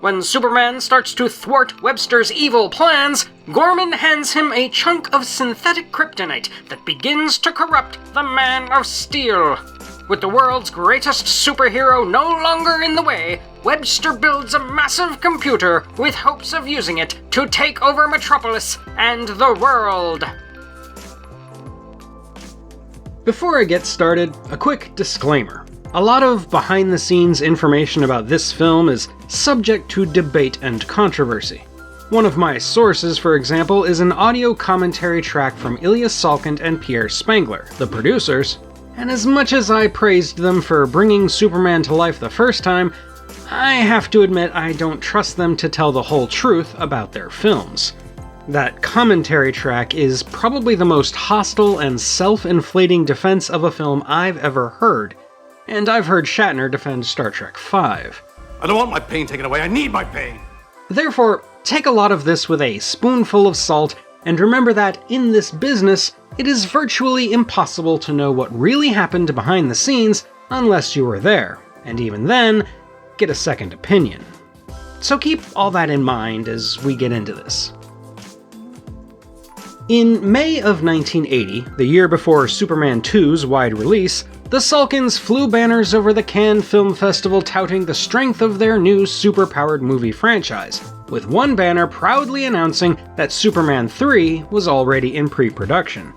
When Superman starts to thwart Webster's evil plans, Gorman hands him a chunk of synthetic kryptonite that begins to corrupt the Man of Steel. With the world's greatest superhero no longer in the way, Webster builds a massive computer with hopes of using it to take over Metropolis and the world. Before I get started, a quick disclaimer. A lot of behind-the-scenes information about this film is subject to debate and controversy. One of my sources, for example, is an audio commentary track from Ilya Salkind and Pierre Spengler, the producers, and as much as I praised them for bringing Superman to life the first time, I have to admit I don't trust them to tell the whole truth about their films. That commentary track is probably the most hostile and self-inflating defense of a film I've ever heard, and I've heard Shatner defend Star Trek V. I don't want my pain taken away, I need my pain! Therefore, take a lot of this with a spoonful of salt, and remember that in this business, it is virtually impossible to know what really happened behind the scenes unless you were there, and even then, get a second opinion. So keep all that in mind as we get into this. In May of 1980, the year before Superman 2's wide release, the Salkinds flew banners over the Cannes Film Festival touting the strength of their new super-powered movie franchise, with one banner proudly announcing that Superman 3 was already in pre-production.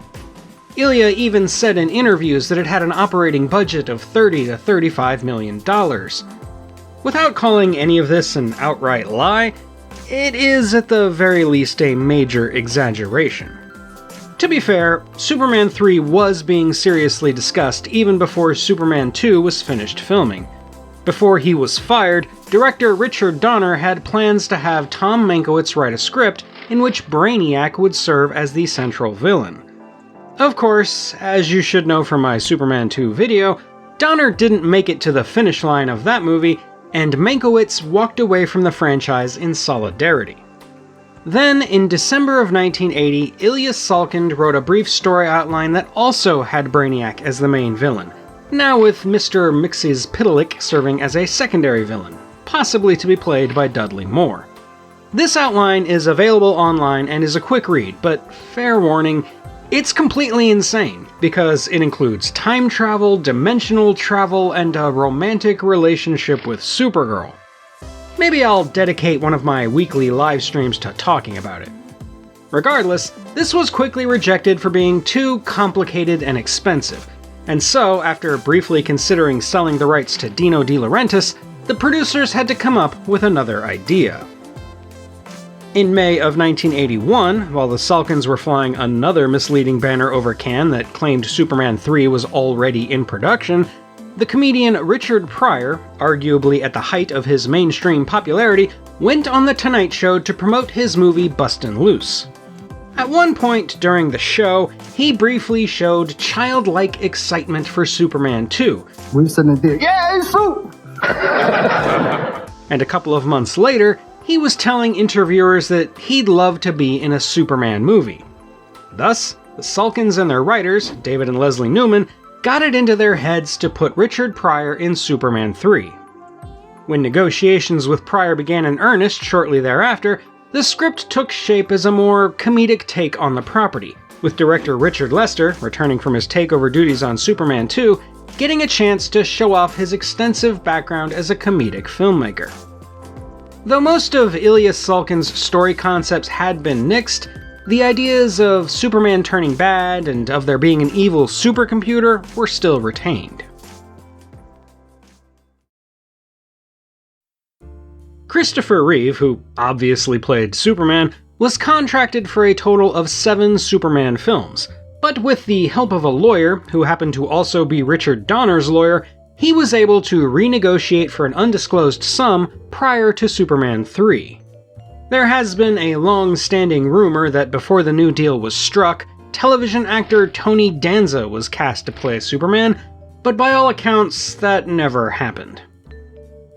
Ilya even said in interviews that it had an operating budget of $30 to $35 million. Without calling any of this an outright lie, it is at the very least a major exaggeration. To be fair, Superman 3 was being seriously discussed even before Superman 2 was finished filming. Before he was fired, director Richard Donner had plans to have Tom Mankiewicz write a script in which Brainiac would serve as the central villain. Of course, as you should know from my Superman 2 video, Donner didn't make it to the finish line of that movie, and Mankiewicz walked away from the franchise in solidarity. Then, in December of 1980, Ilya Salkind wrote a brief story outline that also had Brainiac as the main villain, now with Mr. Mxyzptlk serving as a secondary villain, possibly to be played by Dudley Moore. This outline is available online and is a quick read, but fair warning, it's completely insane, because it includes time travel, dimensional travel, and a romantic relationship with Supergirl. Maybe I'll dedicate one of my weekly live streams to talking about it. Regardless, this was quickly rejected for being too complicated and expensive, and so, after briefly considering selling the rights to Dino De Laurentiis, the producers had to come up with another idea. In May of 1981, while the Salkinds were flying another misleading banner over Cannes that claimed Superman 3 was already in production, the comedian Richard Pryor, arguably at the height of his mainstream popularity, went on The Tonight Show to promote his movie Bustin' Loose. At one point during the show, he briefly showed childlike excitement for Superman 2. We've seen the dick. Yeah, it's true! And a couple of months later, he was telling interviewers that he'd love to be in a Superman movie. Thus, the Salkinds and their writers, David and Leslie Newman, got it into their heads to put Richard Pryor in Superman 3. When negotiations with Pryor began in earnest shortly thereafter, the script took shape as a more comedic take on the property, with director Richard Lester, returning from his takeover duties on Superman 2, getting a chance to show off his extensive background as a comedic filmmaker. Though most of Ilya Salkind's story concepts had been nixed, the ideas of Superman turning bad and of there being an evil supercomputer were still retained. Christopher Reeve, who obviously played Superman, was contracted for a total of 7 Superman films, but with the help of a lawyer, who happened to also be Richard Donner's lawyer, he was able to renegotiate for an undisclosed sum prior to Superman 3. There has been a long-standing rumor that before the new deal was struck, television actor Tony Danza was cast to play Superman, but by all accounts, that never happened.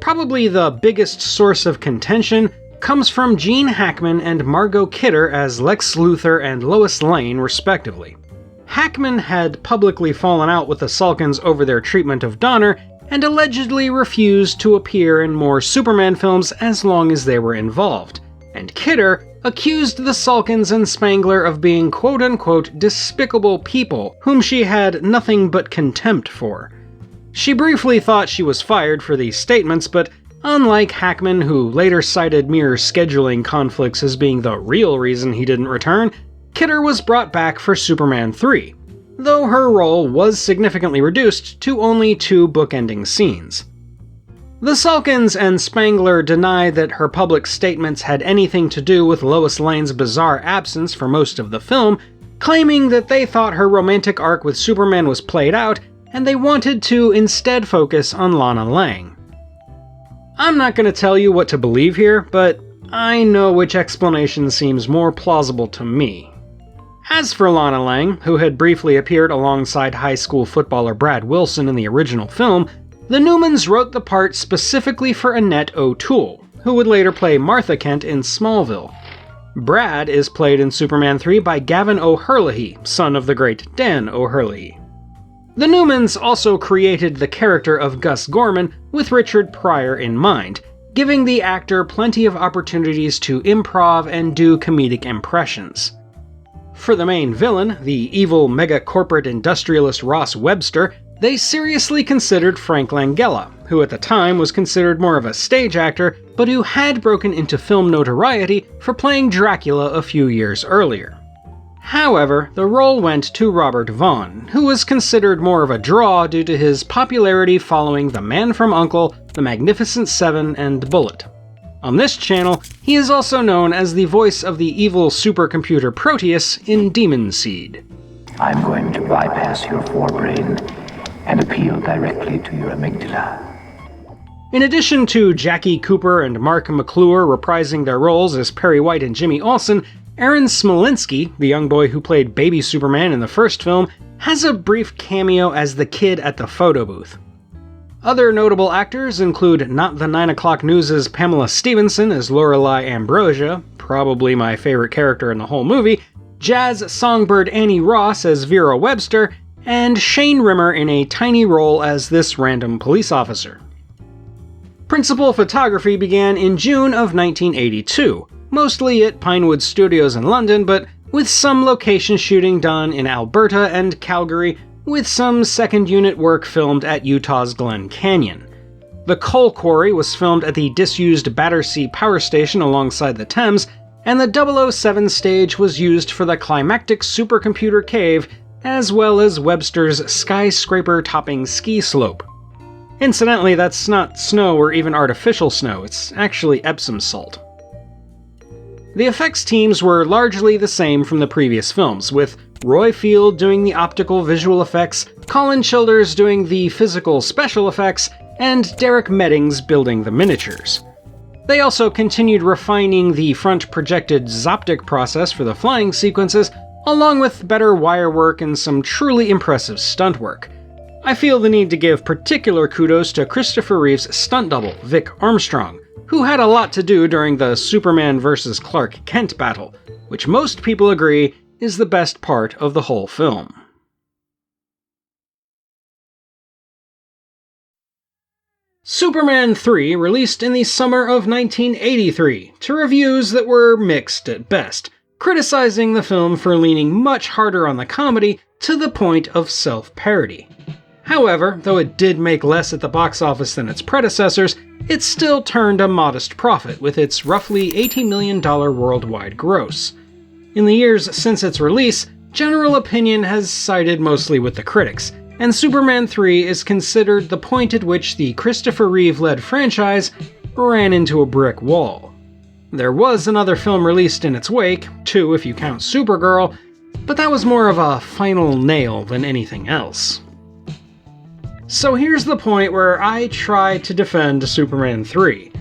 Probably the biggest source of contention comes from Gene Hackman and Margot Kidder as Lex Luthor and Lois Lane, respectively. Hackman had publicly fallen out with the Salkinds over their treatment of Donner, and allegedly refused to appear in more Superman films as long as they were involved, and Kidder accused the Salkinds and Spangler of being quote-unquote despicable people whom she had nothing but contempt for. She briefly thought she was fired for these statements, but unlike Hackman, who later cited mere scheduling conflicts as being the real reason he didn't return, Kidder was brought back for Superman 3, though her role was significantly reduced to only 2 bookending scenes. The Salkinds and Spangler deny that her public statements had anything to do with Lois Lane's bizarre absence for most of the film, claiming that they thought her romantic arc with Superman was played out, and they wanted to instead focus on Lana Lang. I'm not going to tell you what to believe here, but I know which explanation seems more plausible to me. As for Lana Lang, who had briefly appeared alongside high school footballer Brad Wilson in the original film, the Newmans wrote the part specifically for Annette O'Toole, who would later play Martha Kent in Smallville. Brad is played in Superman 3 by Gavin O'Herlihy, son of the great Dan O'Herlihy. The Newmans also created the character of Gus Gorman with Richard Pryor in mind, giving the actor plenty of opportunities to improv and do comedic impressions. For the main villain, the evil mega-corporate industrialist Ross Webster, they seriously considered Frank Langella, who at the time was considered more of a stage actor, but who had broken into film notoriety for playing Dracula a few years earlier. However, the role went to Robert Vaughn, who was considered more of a draw due to his popularity following The Man from U.N.C.L.E., The Magnificent Seven, and Bullitt. On this channel, he is also known as the voice of the evil supercomputer Proteus in Demon Seed. I'm going to bypass your forebrain and appeal directly to your amygdala. In addition to Jackie Cooper and Mark McClure reprising their roles as Perry White and Jimmy Olsen, Aaron Smolinski, the young boy who played Baby Superman in the first film, has a brief cameo as the kid at the photo booth. Other notable actors include Not the 9 O'Clock News' Pamela Stevenson as Lorelei Ambrosia, probably my favorite character in the whole movie, jazz songbird Annie Ross as Vera Webster, and Shane Rimmer in a tiny role as this random police officer. Principal photography began in June of 1982, mostly at Pinewood Studios in London, but with some location shooting done in Alberta and Calgary, with some second unit work filmed at Utah's Glen Canyon. The coal quarry was filmed at the disused Battersea Power Station alongside the Thames, and the 007 stage was used for the climactic supercomputer cave, as well as Webster's skyscraper-topping ski slope. Incidentally, that's not snow or even artificial snow, it's actually Epsom salt. The effects teams were largely the same from the previous films, with Roy Field doing the optical visual effects, Colin Childers doing the physical special effects, and Derek Meddings building the miniatures. They also continued refining the front projected Zoptic process for the flying sequences, along with better wire work and some truly impressive stunt work. I feel the need to give particular kudos to Christopher Reeve's stunt double, Vic Armstrong, who had a lot to do during the Superman vs. Clark Kent battle, which most people agree is the best part of the whole film. Superman 3 released in the summer of 1983, to reviews that were mixed at best, criticizing the film for leaning much harder on the comedy to the point of self-parody. However, though it did make less at the box office than its predecessors, it still turned a modest profit with its roughly $80 million worldwide gross. In the years since its release, general opinion has sided mostly with the critics, and Superman 3 is considered the point at which the Christopher Reeve-led franchise ran into a brick wall. There was another film released in its wake, 2 if you count Supergirl, but that was more of a final nail than anything else. So here's the point where I try to defend Superman 3.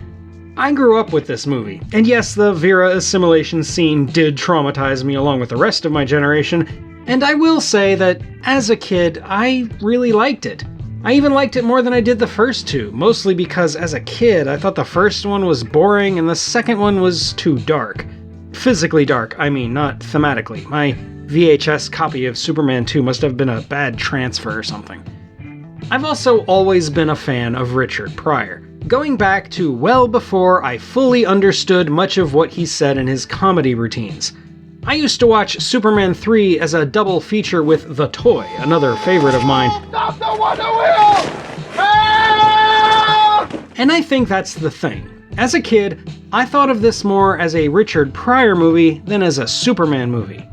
I grew up with this movie, and yes, the Vera assimilation scene did traumatize me along with the rest of my generation, and I will say that, as a kid, I really liked it. I even liked it more than I did the first two, mostly because as a kid I thought the first one was boring and the second one was too dark. Physically dark, I mean, not thematically. My VHS copy of Superman 2 must have been a bad transfer or something. I've also always been a fan of Richard Pryor, going back to well before I fully understood much of what he said in his comedy routines. I used to watch Superman 3 as a double feature with The Toy, another favorite of mine. Stop the Wonder Wheel! Help! And I think that's the thing. As a kid, I thought of this more as a Richard Pryor movie than as a Superman movie.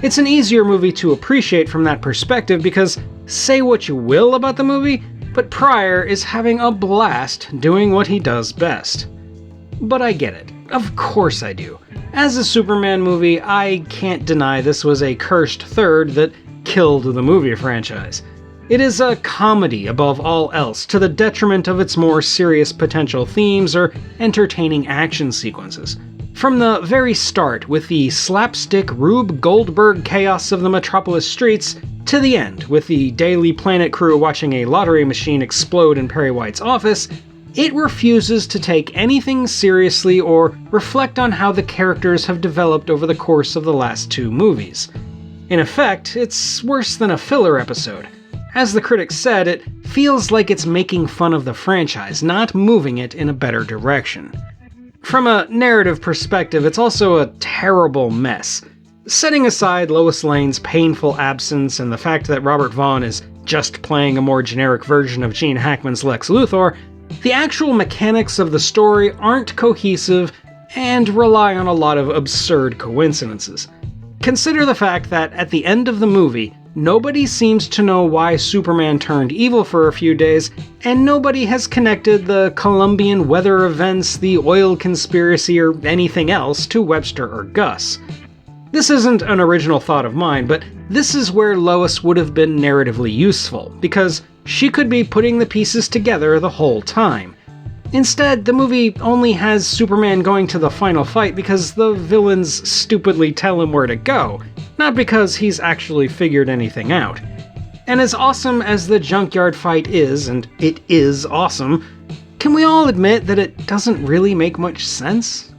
It's an easier movie to appreciate from that perspective because, say what you will about the movie, but Pryor is having a blast doing what he does best. But I get it. Of course I do. As a Superman movie, I can't deny this was a cursed third that killed the movie franchise. It is a comedy above all else, to the detriment of its more serious potential themes or entertaining action sequences. From the very start, with the slapstick Rube Goldberg chaos of the Metropolis streets, to the end, with the Daily Planet crew watching a lottery machine explode in Perry White's office, it refuses to take anything seriously or reflect on how the characters have developed over the course of the last two movies. In effect, it's worse than a filler episode. As the critics said, it feels like it's making fun of the franchise, not moving it in a better direction. From a narrative perspective, it's also a terrible mess. Setting aside Lois Lane's painful absence and the fact that Robert Vaughn is just playing a more generic version of Gene Hackman's Lex Luthor, the actual mechanics of the story aren't cohesive and rely on a lot of absurd coincidences. Consider the fact that at the end of the movie, nobody seems to know why Superman turned evil for a few days, and nobody has connected the Colombian weather events, the oil conspiracy, or anything else to Webster or Gus. This isn't an original thought of mine, but this is where Lois would have been narratively useful, because she could be putting the pieces together the whole time. Instead, the movie only has Superman going to the final fight because the villains stupidly tell him where to go, not because he's actually figured anything out. And as awesome as the junkyard fight is, and it is awesome, can we all admit that it doesn't really make much sense?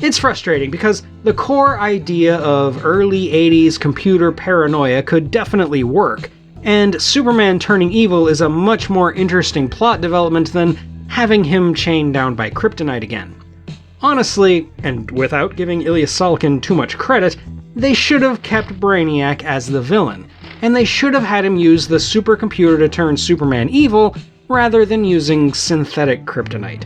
It's frustrating because the core idea of early 80s computer paranoia could definitely work, and Superman turning evil is a much more interesting plot development than having him chained down by kryptonite again. Honestly, and without giving Ilya Salkind too much credit, they should have kept Brainiac as the villain, and they should have had him use the supercomputer to turn Superman evil rather than using synthetic kryptonite.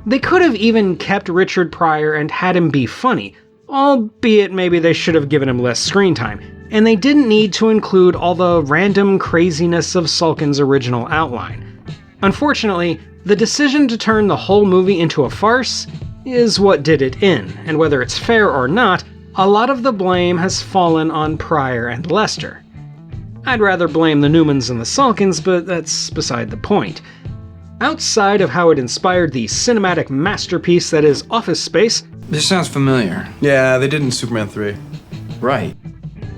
They could have even kept Richard Pryor and had him be funny, albeit maybe they should have given him less screen time, and they didn't need to include all the random craziness of Salkind's original outline. Unfortunately, the decision to turn the whole movie into a farce is what did it in, and whether it's fair or not, a lot of the blame has fallen on Pryor and Lester. I'd rather blame the Newmans and the Salkinds, but that's beside the point. Outside of how it inspired the cinematic masterpiece that is Office Space... This sounds familiar. Yeah, they did in Superman 3. Right.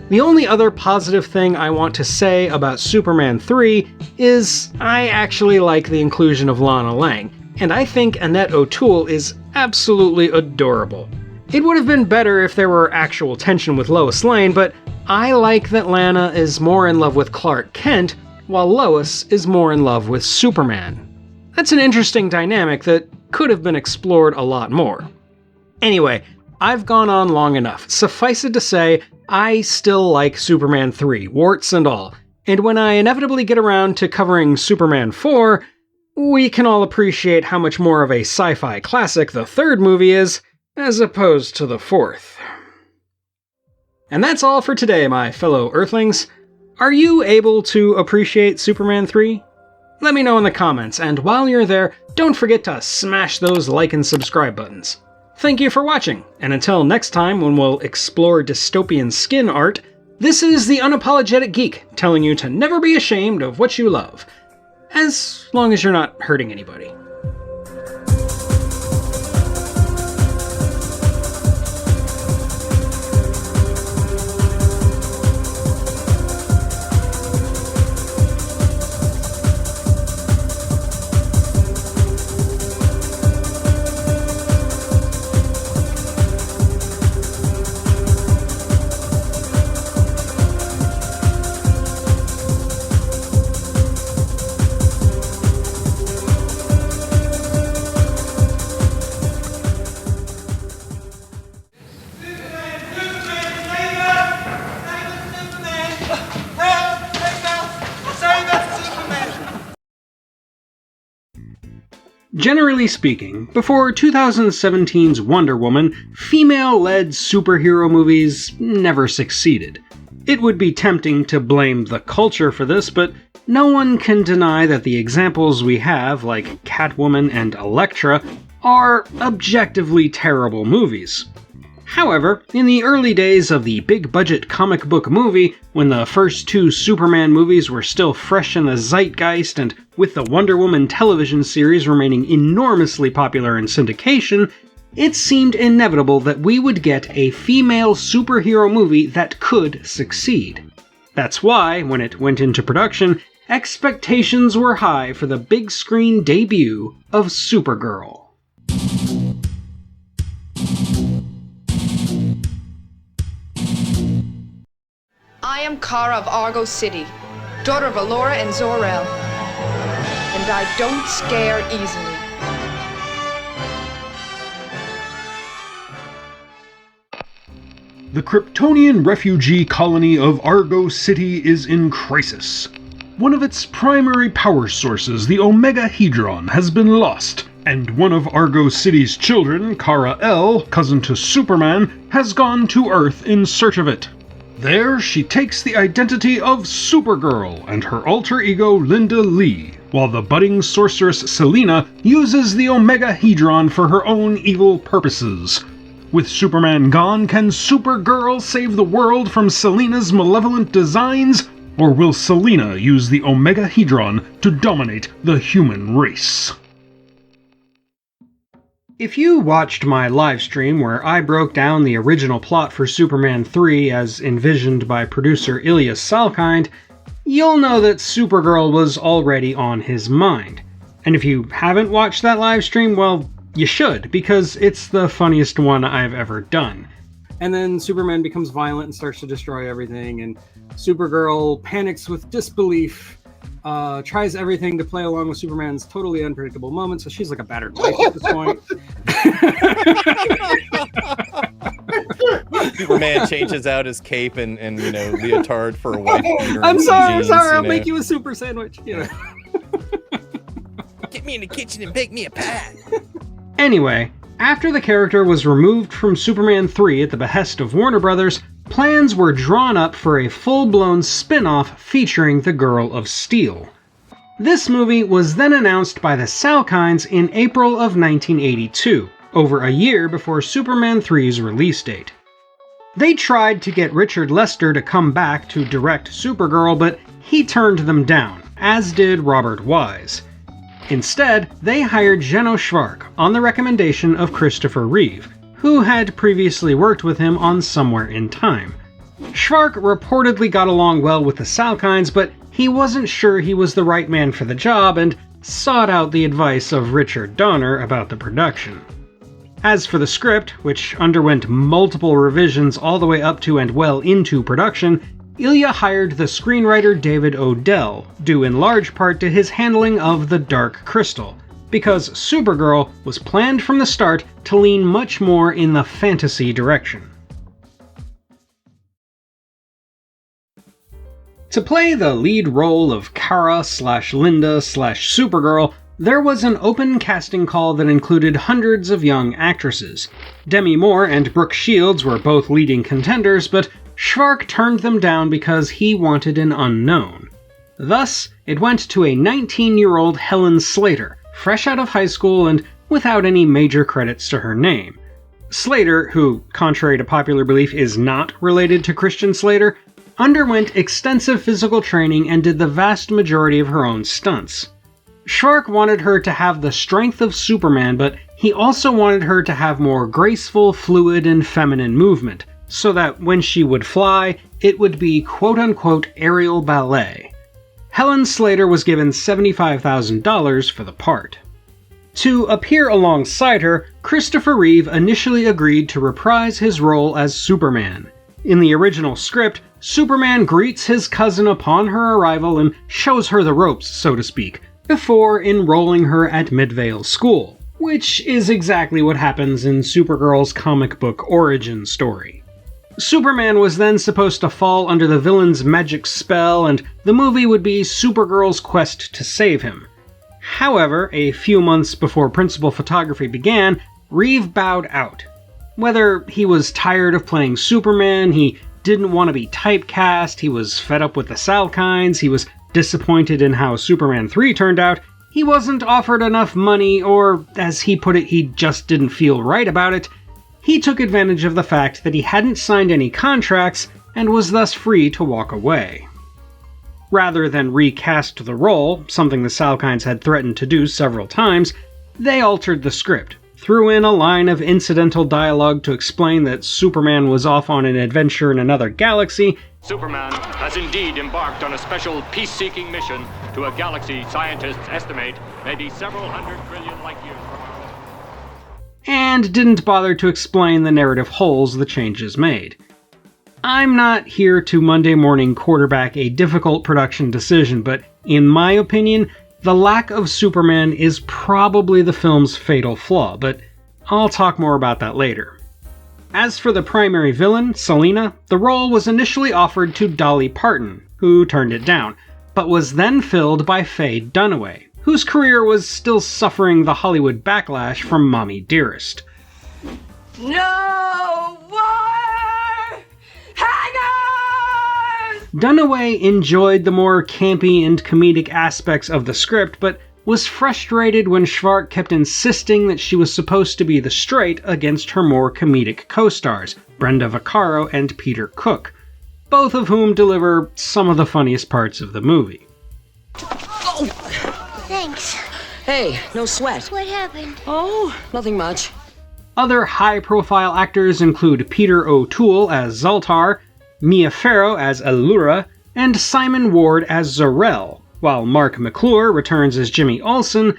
The only other positive thing I want to say about Superman 3 is I actually like the inclusion of Lana Lang, and I think Annette O'Toole is absolutely adorable. It would have been better if there were actual tension with Lois Lane, but I like that Lana is more in love with Clark Kent, while Lois is more in love with Superman. That's an interesting dynamic that could have been explored a lot more. Anyway, I've gone on long enough. Suffice it to say, I still like Superman 3, warts and all, and when I inevitably get around to covering Superman 4, we can all appreciate how much more of a sci-fi classic the third movie is, as opposed to the fourth. And that's all for today, my fellow Earthlings. Are you able to appreciate Superman 3? Let me know in the comments, and while you're there, don't forget to smash those like and subscribe buttons. Thank you for watching, and until next time when we'll explore dystopian skin art, this is the Unapologetic Geek telling you to never be ashamed of what you love, as long as you're not hurting anybody. Generally speaking, before 2017's Wonder Woman, female-led superhero movies never succeeded. It would be tempting to blame the culture for this, but no one can deny that the examples we have, like Catwoman and Elektra, are objectively terrible movies. However, in the early days of the big-budget comic book movie, when the first two Superman movies were still fresh in the zeitgeist, and with the Wonder Woman television series remaining enormously popular in syndication, it seemed inevitable that we would get a female superhero movie that could succeed. That's why, when it went into production, expectations were high for the big screen debut of Supergirl. I am Kara of Argo City, daughter of Alora and Zor-El, and I don't scare easily. The Kryptonian refugee colony of Argo City is in crisis. One of its primary power sources, the Omega Hedron, has been lost, and one of Argo City's children, Kara-El, cousin to Superman, has gone to Earth in search of it. There, she takes the identity of Supergirl and her alter ego Linda Lee, while the budding sorceress Selina uses the Omegahedron for her own evil purposes. With Superman gone, can Supergirl save the world from Selina's malevolent designs? Or will Selina use the Omegahedron to dominate the human race? If you watched my livestream where I broke down the original plot for Superman 3 as envisioned by producer Ilya Salkind, you'll know that Supergirl was already on his mind. And if you haven't watched that livestream, well, you should, because it's the funniest one I've ever done. And then Superman becomes violent and starts to destroy everything, and Supergirl panics with disbelief, tries everything to play along with Superman's totally unpredictable moments, so she's like a battered wife at this point. Superman changes out his cape and leotard for a white beater. I'm sorry, I'll make you a super sandwich. Get me in the kitchen and bake me a pie. Anyway, after the character was removed from Superman 3 at the behest of Warner Brothers, plans were drawn up for a full-blown spin-off featuring the Girl of Steel. This movie was then announced by the Salkinds in April of 1982, over a year before Superman 3's release date. They tried to get Richard Lester to come back to direct Supergirl, but he turned them down, as did Robert Wise. Instead, they hired Jenno Schwark on the recommendation of Christopher Reeve, who had previously worked with him on Somewhere in Time. Schwark reportedly got along well with the Salkinds, but he wasn't sure he was the right man for the job and sought out the advice of Richard Donner about the production. As for the script, which underwent multiple revisions all the way up to and well into production, Ilya hired the screenwriter David Odell, due in large part to his handling of The Dark Crystal, because Supergirl was planned from the start to lean much more in the fantasy direction. To play the lead role of Kara/Linda/Supergirl, there was an open casting call that included hundreds of young actresses. Demi Moore and Brooke Shields were both leading contenders, but Schwark turned them down because he wanted an unknown. Thus, it went to a 19-year-old Helen Slater, fresh out of high school and without any major credits to her name. Slater, who, contrary to popular belief, is not related to Christian Slater, underwent extensive physical training and did the vast majority of her own stunts. Schwark wanted her to have the strength of Superman, but he also wanted her to have more graceful, fluid, and feminine movement, so that when she would fly, it would be quote-unquote aerial ballet. Helen Slater was given $75,000 for the part. To appear alongside her, Christopher Reeve initially agreed to reprise his role as Superman. In the original script, Superman greets his cousin upon her arrival and shows her the ropes, so to speak, before enrolling her at Midvale School, which is exactly what happens in Supergirl's comic book origin story. Superman was then supposed to fall under the villain's magic spell, and the movie would be Supergirl's quest to save him. However, a few months before principal photography began, Reeve bowed out. Whether he was tired of playing Superman, he didn't want to be typecast, he was fed up with the Salkinds, he was disappointed in how Superman 3 turned out, he wasn't offered enough money, or, as he put it, he just didn't feel right about it, he took advantage of the fact that he hadn't signed any contracts and was thus free to walk away. Rather than recast the role, something the Salkinds had threatened to do several times, they altered the script, threw in a line of incidental dialogue to explain that Superman was off on an adventure in another galaxy. Superman has indeed embarked on a special peace-seeking mission to a galaxy scientists estimate may be several hundred trillion light years from our own. And didn't bother to explain the narrative holes the changes made. I'm not here to Monday morning quarterback a difficult production decision, but in my opinion, the lack of Superman is probably the film's fatal flaw, but I'll talk more about that later. As for the primary villain, Selina, the role was initially offered to Dolly Parton, who turned it down, but was then filled by Faye Dunaway, who whose career was still suffering the Hollywood backlash from Mommy Dearest. No more hangers! Dunaway enjoyed the more campy and comedic aspects of the script, but was frustrated when Schwartz kept insisting that she was supposed to be the straight against her more comedic co-stars, Brenda Vaccaro and Peter Cook, both of whom deliver some of the funniest parts of the movie. Oh! Thanks. Hey, no sweat. What happened? Oh, nothing much. Other high-profile actors include Peter O'Toole as Zoltar, Mia Farrow as Allura, and Simon Ward as Zor-El, while Mark McClure returns as Jimmy Olsen.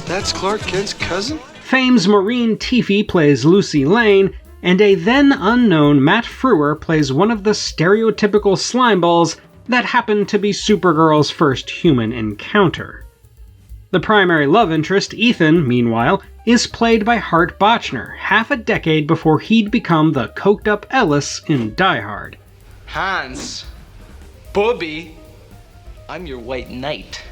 That's Clark Kent's cousin? Fame's Maureen Teefy plays Lucy Lane, and a then-unknown Matt Frewer plays one of the stereotypical slimeballs that happened to be Supergirl's first human encounter. The primary love interest, Ethan, meanwhile, is played by Hart Bochner, half a decade before he'd become the coked-up Ellis in Die Hard. Hans, Bobby, I'm your white knight.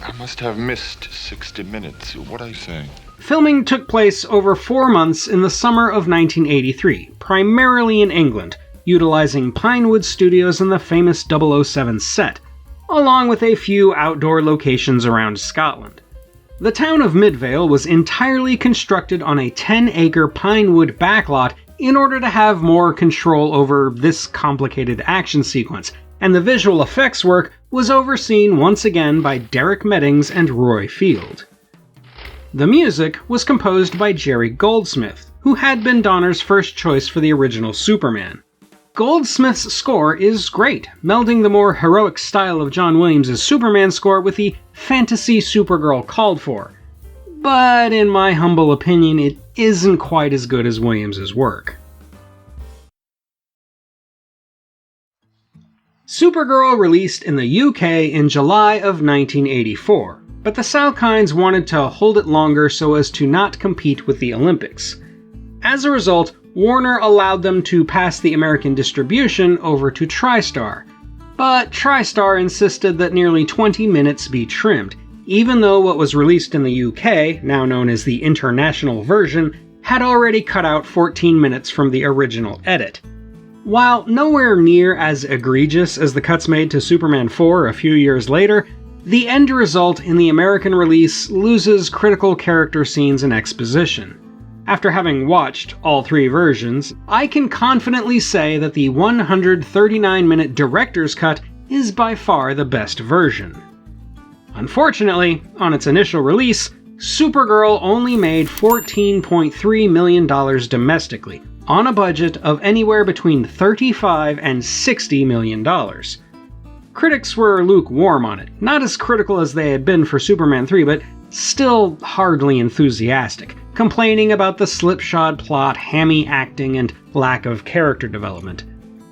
I must have missed 60 minutes. What are you saying? Filming took place over 4 months in the summer of 1983, primarily in England, utilizing Pinewood Studios and the famous 007 set, along with a few outdoor locations around Scotland. The town of Midvale was entirely constructed on a 10-acre pinewood backlot in order to have more control over this complicated action sequence, and the visual effects work was overseen once again by Derek Meddings and Roy Field. The music was composed by Jerry Goldsmith, who had been Donner's first choice for the original Superman. Goldsmith's score is great, melding the more heroic style of John Williams' Superman score with the fantasy Supergirl called for, but in my humble opinion, it isn't quite as good as Williams' work. Supergirl released in the UK in July of 1984, but the Salkinds wanted to hold it longer so as to not compete with the Olympics. As a result, Warner allowed them to pass the American distribution over to TriStar, but TriStar insisted that nearly 20 minutes be trimmed, even though what was released in the UK, now known as the international version, had already cut out 14 minutes from the original edit. While nowhere near as egregious as the cuts made to Superman 4 a few years later, the end result in the American release loses critical character scenes and exposition. After having watched all 3 versions, I can confidently say that the 139-minute director's cut is by far the best version. Unfortunately, on its initial release, Supergirl only made $14.3 million domestically, on a budget of anywhere between $35 and $60 million. Critics were lukewarm on it, not as critical as they had been for Superman 3, but still hardly enthusiastic, complaining about the slipshod plot, hammy acting, and lack of character development.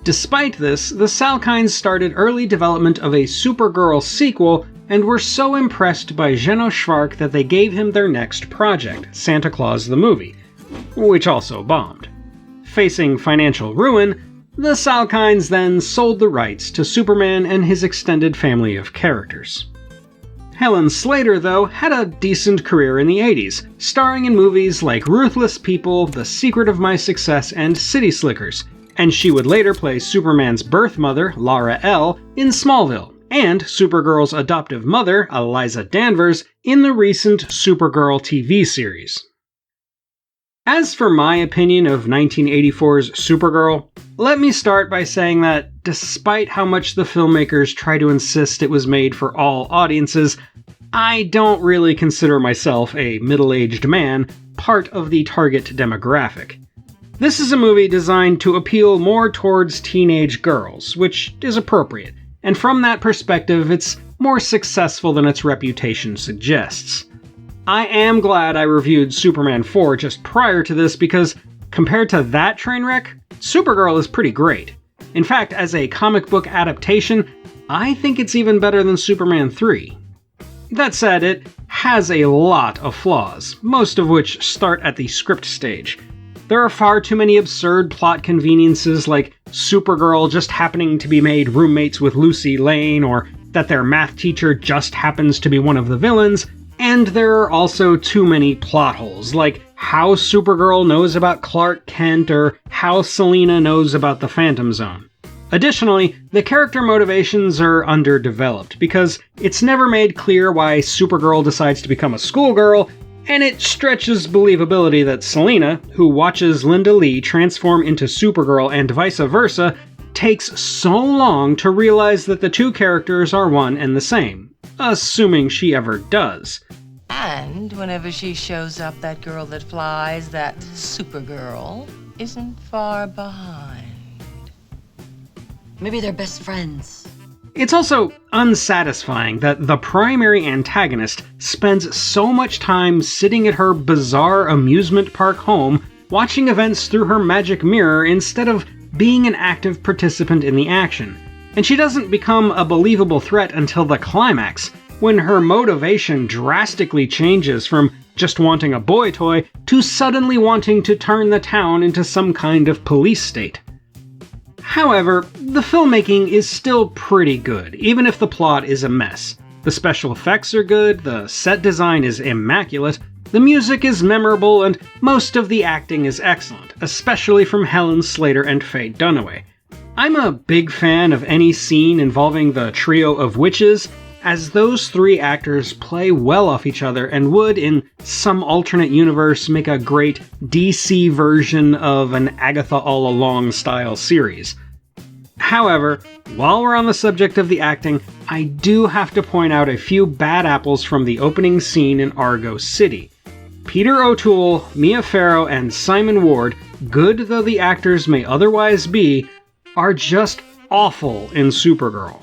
Despite this, the Salkinds started early development of a Supergirl sequel and were so impressed by Zeno Schwartz that they gave him their next project, Santa Claus the Movie, which also bombed. Facing financial ruin, the Salkinds then sold the rights to Superman and his extended family of characters. Helen Slater, though, had a decent career in the 80s, starring in movies like Ruthless People, The Secret of My Success, and City Slickers, and she would later play Superman's birth mother, Lara L., in Smallville, and Supergirl's adoptive mother, Eliza Danvers, in the recent Supergirl TV series. As for my opinion of 1984's Supergirl, let me start by saying that, despite how much the filmmakers try to insist it was made for all audiences, I don't really consider myself a middle-aged man, part of the target demographic. This is a movie designed to appeal more towards teenage girls, which is appropriate, and from that perspective, it's more successful than its reputation suggests. I am glad I reviewed Superman 4 just prior to this because, compared to that train wreck, Supergirl is pretty great. In fact, as a comic book adaptation, I think it's even better than Superman 3. That said, it has a lot of flaws, most of which start at the script stage. There are far too many absurd plot conveniences like Supergirl just happening to be made roommates with Lucy Lane, or that their math teacher just happens to be one of the villains, and there are also too many plot holes, like how Supergirl knows about Clark Kent or how Selina knows about the Phantom Zone. Additionally, the character motivations are underdeveloped, because it's never made clear why Supergirl decides to become a schoolgirl, and it stretches believability that Selina, who watches Linda Lee transform into Supergirl and vice versa, takes so long to realize that the two characters are one and the same, assuming she ever does. And whenever she shows up, that girl that flies, that Supergirl, isn't far behind. Maybe they're best friends. It's also unsatisfying that the primary antagonist spends so much time sitting at her bizarre amusement park home watching events through her magic mirror instead of being an active participant in the action. And she doesn't become a believable threat until the climax, when her motivation drastically changes from just wanting a boy toy to suddenly wanting to turn the town into some kind of police state. However, the filmmaking is still pretty good, even if the plot is a mess. The special effects are good, the set design is immaculate, the music is memorable, and most of the acting is excellent, especially from Helen Slater and Faye Dunaway. I'm a big fan of any scene involving the trio of witches, as those three actors play well off each other and would, in some alternate universe, make a great DC version of an Agatha All Along style series. However, while we're on the subject of the acting, I do have to point out a few bad apples from the opening scene in Argo City. Peter O'Toole, Mia Farrow, and Simon Ward, good though the actors may otherwise be, are just awful in Supergirl.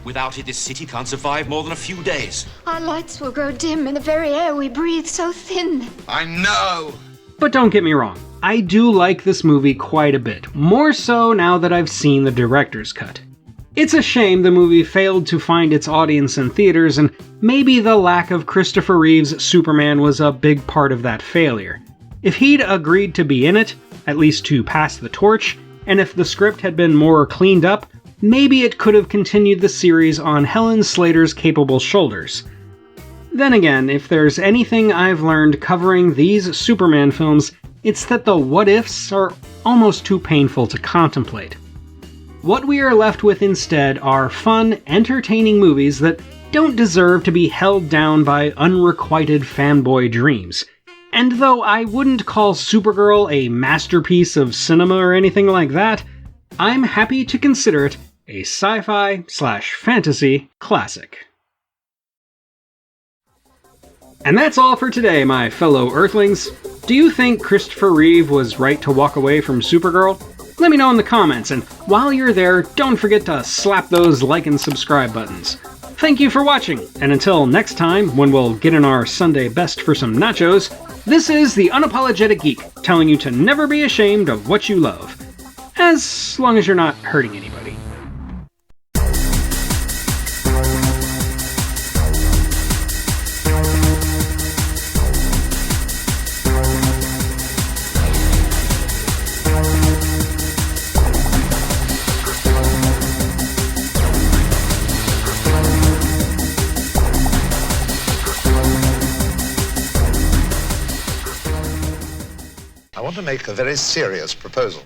Without it, this city can't survive more than a few days. Our lights will grow dim and the very air we breathe so thin. I know! But don't get me wrong, I do like this movie quite a bit, more so now that I've seen the director's cut. It's a shame the movie failed to find its audience in theaters, and maybe the lack of Christopher Reeve's Superman was a big part of that failure. If he'd agreed to be in it, at least to pass the torch, and if the script had been more cleaned up, maybe it could have continued the series on Helen Slater's capable shoulders. Then again, if there's anything I've learned covering these Superman films, it's that the what-ifs are almost too painful to contemplate. What we are left with instead are fun, entertaining movies that don't deserve to be held down by unrequited fanboy dreams. And though I wouldn't call Supergirl a masterpiece of cinema or anything like that, I'm happy to consider it a sci-fi/fantasy classic. And that's all for today, my fellow Earthlings. Do you think Christopher Reeve was right to walk away from Supergirl? Let me know in the comments, and while you're there, don't forget to slap those like and subscribe buttons. Thank you for watching, and until next time, when we'll get in our Sunday best for some nachos, this is the Unapologetic Geek, telling you to never be ashamed of what you love. As long as you're not hurting anybody. I want to make a very serious proposal.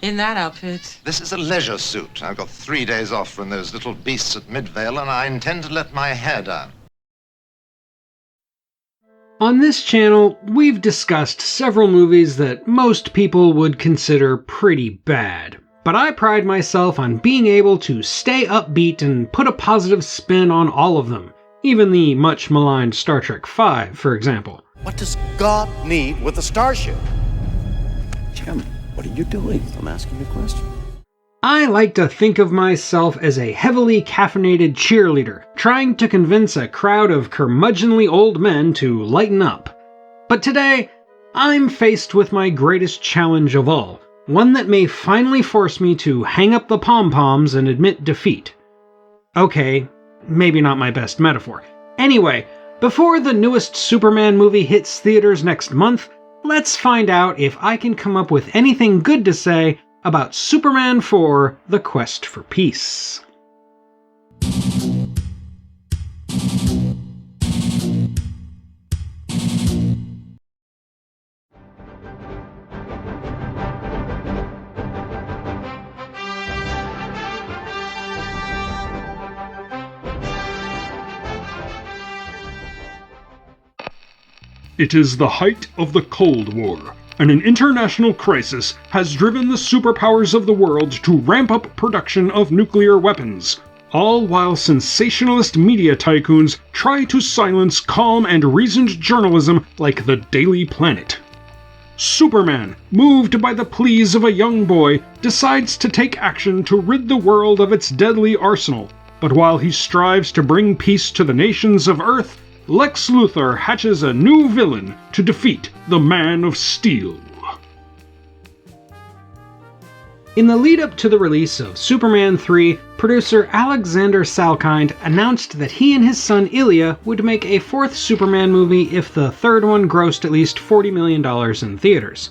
In that outfit? This is a leisure suit. I've got 3 days off from those little beasts at Midvale, and I intend to let my hair down. On this channel, we've discussed several movies that most people would consider pretty bad. But I pride myself on being able to stay upbeat and put a positive spin on all of them. Even the much maligned Star Trek V, for example. What does God need with a starship? Jim, what are you doing? I'm asking you a question. I like to think of myself as a heavily caffeinated cheerleader, trying to convince a crowd of curmudgeonly old men to lighten up. But today, I'm faced with my greatest challenge of all, one that may finally force me to hang up the pom-poms and admit defeat. Okay, maybe not my best metaphor. Anyway, before the newest Superman movie hits theaters next month, let's find out if I can come up with anything good to say about Superman 4: The Quest for Peace. It is the height of the Cold War, and an international crisis has driven the superpowers of the world to ramp up production of nuclear weapons, all while sensationalist media tycoons try to silence calm and reasoned journalism like the Daily Planet. Superman, moved by the pleas of a young boy, decides to take action to rid the world of its deadly arsenal, but while he strives to bring peace to the nations of Earth, Lex Luthor hatches a new villain to defeat the Man of Steel. In the lead-up to the release of Superman 3, producer Alexander Salkind announced that he and his son Ilya would make a fourth Superman movie if the third one grossed at least $40 million in theaters.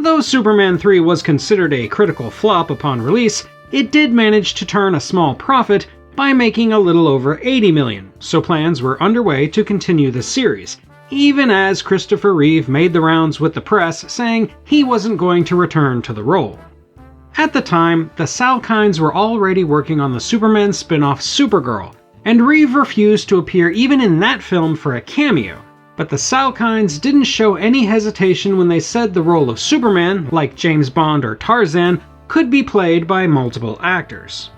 Though Superman 3 was considered a critical flop upon release, it did manage to turn a small profit by making a little over $80 million, so plans were underway to continue the series, even as Christopher Reeve made the rounds with the press saying he wasn't going to return to the role. At the time, the Salkinds were already working on the Superman spin-off Supergirl, and Reeve refused to appear even in that film for a cameo, but the Salkinds didn't show any hesitation when they said the role of Superman, like James Bond or Tarzan, could be played by multiple actors.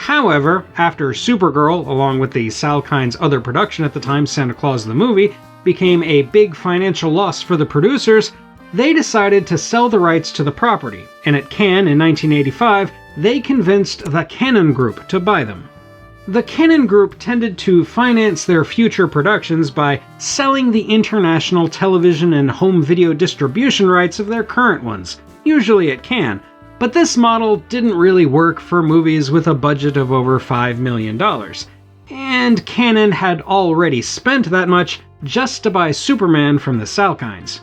However, after Supergirl, along with the Salkinds' other production at the time, Santa Claus the Movie, became a big financial loss for the producers, they decided to sell the rights to the property, and at Cannes in 1985, they convinced the Cannon Group to buy them. The Cannon Group tended to finance their future productions by selling the international television and home video distribution rights of their current ones, usually at Cannes, but this model didn't really work for movies with a budget of over $5 million, and Cannon had already spent that much just to buy Superman from the Salkinds.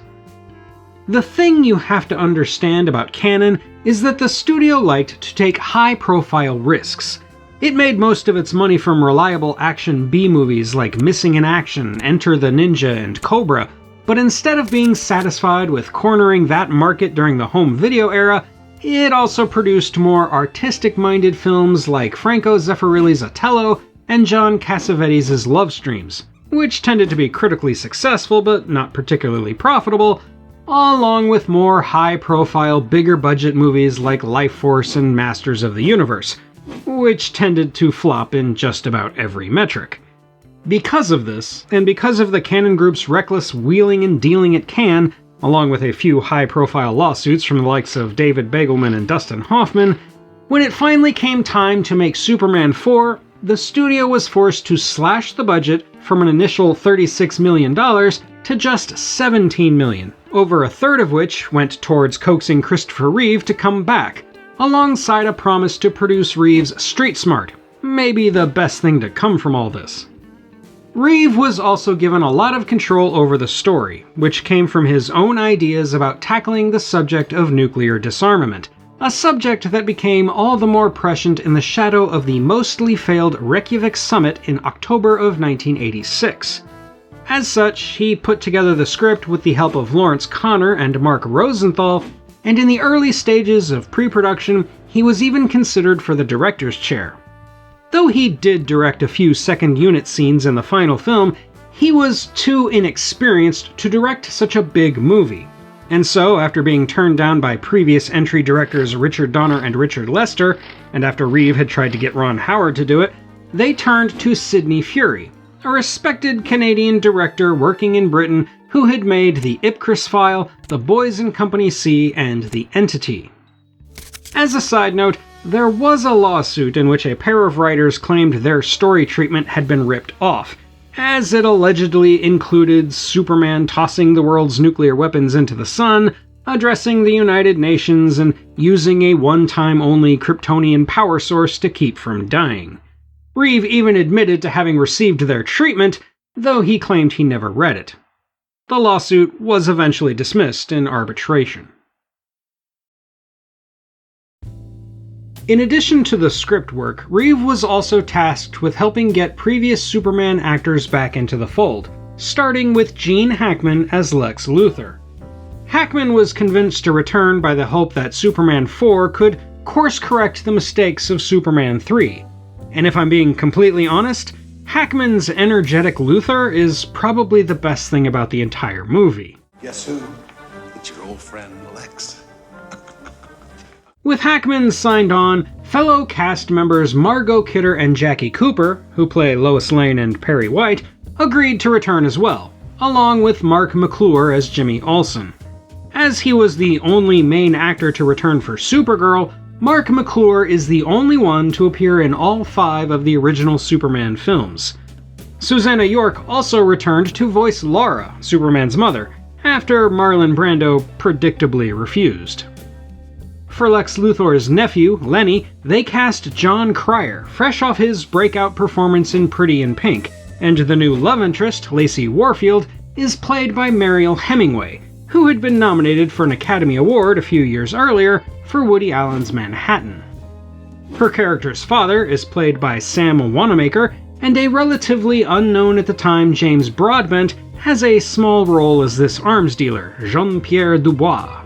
The thing you have to understand about Cannon is that the studio liked to take high-profile risks. It made most of its money from reliable action B-movies like Missing in Action, Enter the Ninja, and Cobra, but instead of being satisfied with cornering that market during the home video era, it also produced more artistic-minded films like Franco Zeffirelli's Otello and John Cassavetes' Love Streams, which tended to be critically successful but not particularly profitable, along with more high-profile, bigger-budget movies like Life Force and Masters of the Universe, which tended to flop in just about every metric. Because of this, and because of the Cannon Group's reckless wheeling and dealing at Cannes, along with a few high-profile lawsuits from the likes of David Begelman and Dustin Hoffman, when it finally came time to make Superman 4, the studio was forced to slash the budget from an initial $36 million to just $17 million, over a third of which went towards coaxing Christopher Reeve to come back, alongside a promise to produce Reeve's Street Smart, maybe the best thing to come from all this. Reeve was also given a lot of control over the story, which came from his own ideas about tackling the subject of nuclear disarmament, a subject that became all the more prescient in the shadow of the mostly failed Reykjavik summit in October of 1986. As such, he put together the script with the help of Lawrence Connor and Mark Rosenthal, and in the early stages of pre-production, he was even considered for the director's chair. Though he did direct a few second unit scenes in the final film, he was too inexperienced to direct such a big movie. And so, after being turned down by previous entry directors Richard Donner and Richard Lester, and after Reeve had tried to get Ron Howard to do it, they turned to Sidney Furie, a respected Canadian director working in Britain who had made The Ipcris File, The Boys in Company C, and The Entity. As a side note, there was a lawsuit in which a pair of writers claimed their story treatment had been ripped off, as it allegedly included Superman tossing the world's nuclear weapons into the sun, addressing the United Nations, and using a one-time-only Kryptonian power source to keep from dying. Reeve even admitted to having received their treatment, though he claimed he never read it. The lawsuit was eventually dismissed in arbitration. In addition to the script work, Reeve was also tasked with helping get previous Superman actors back into the fold, starting with Gene Hackman as Lex Luthor. Hackman was convinced to return by the hope that Superman 4 could course-correct the mistakes of Superman 3, and if I'm being completely honest, Hackman's energetic Luthor is probably the best thing about the entire movie. Guess who? It's your old friend, Lex. With Hackman signed on, fellow cast members Margot Kidder and Jackie Cooper, who play Lois Lane and Perry White, agreed to return as well, along with Mark McClure as Jimmy Olsen. As he was the only main actor to return for Supergirl, Mark McClure is the only one to appear in all 5 of the original Superman films. Susanna York also returned to voice Lara, Superman's mother, after Marlon Brando predictably refused. For Lex Luthor's nephew, Lenny, they cast John Cryer, fresh off his breakout performance in Pretty in Pink, and the new love interest, Lacey Warfield, is played by Mariel Hemingway, who had been nominated for an Academy Award a few years earlier for Woody Allen's Manhattan. Her character's father is played by Sam Wanamaker, and a relatively unknown at the time James Broadbent has a small role as this arms dealer, Jean-Pierre Dubois.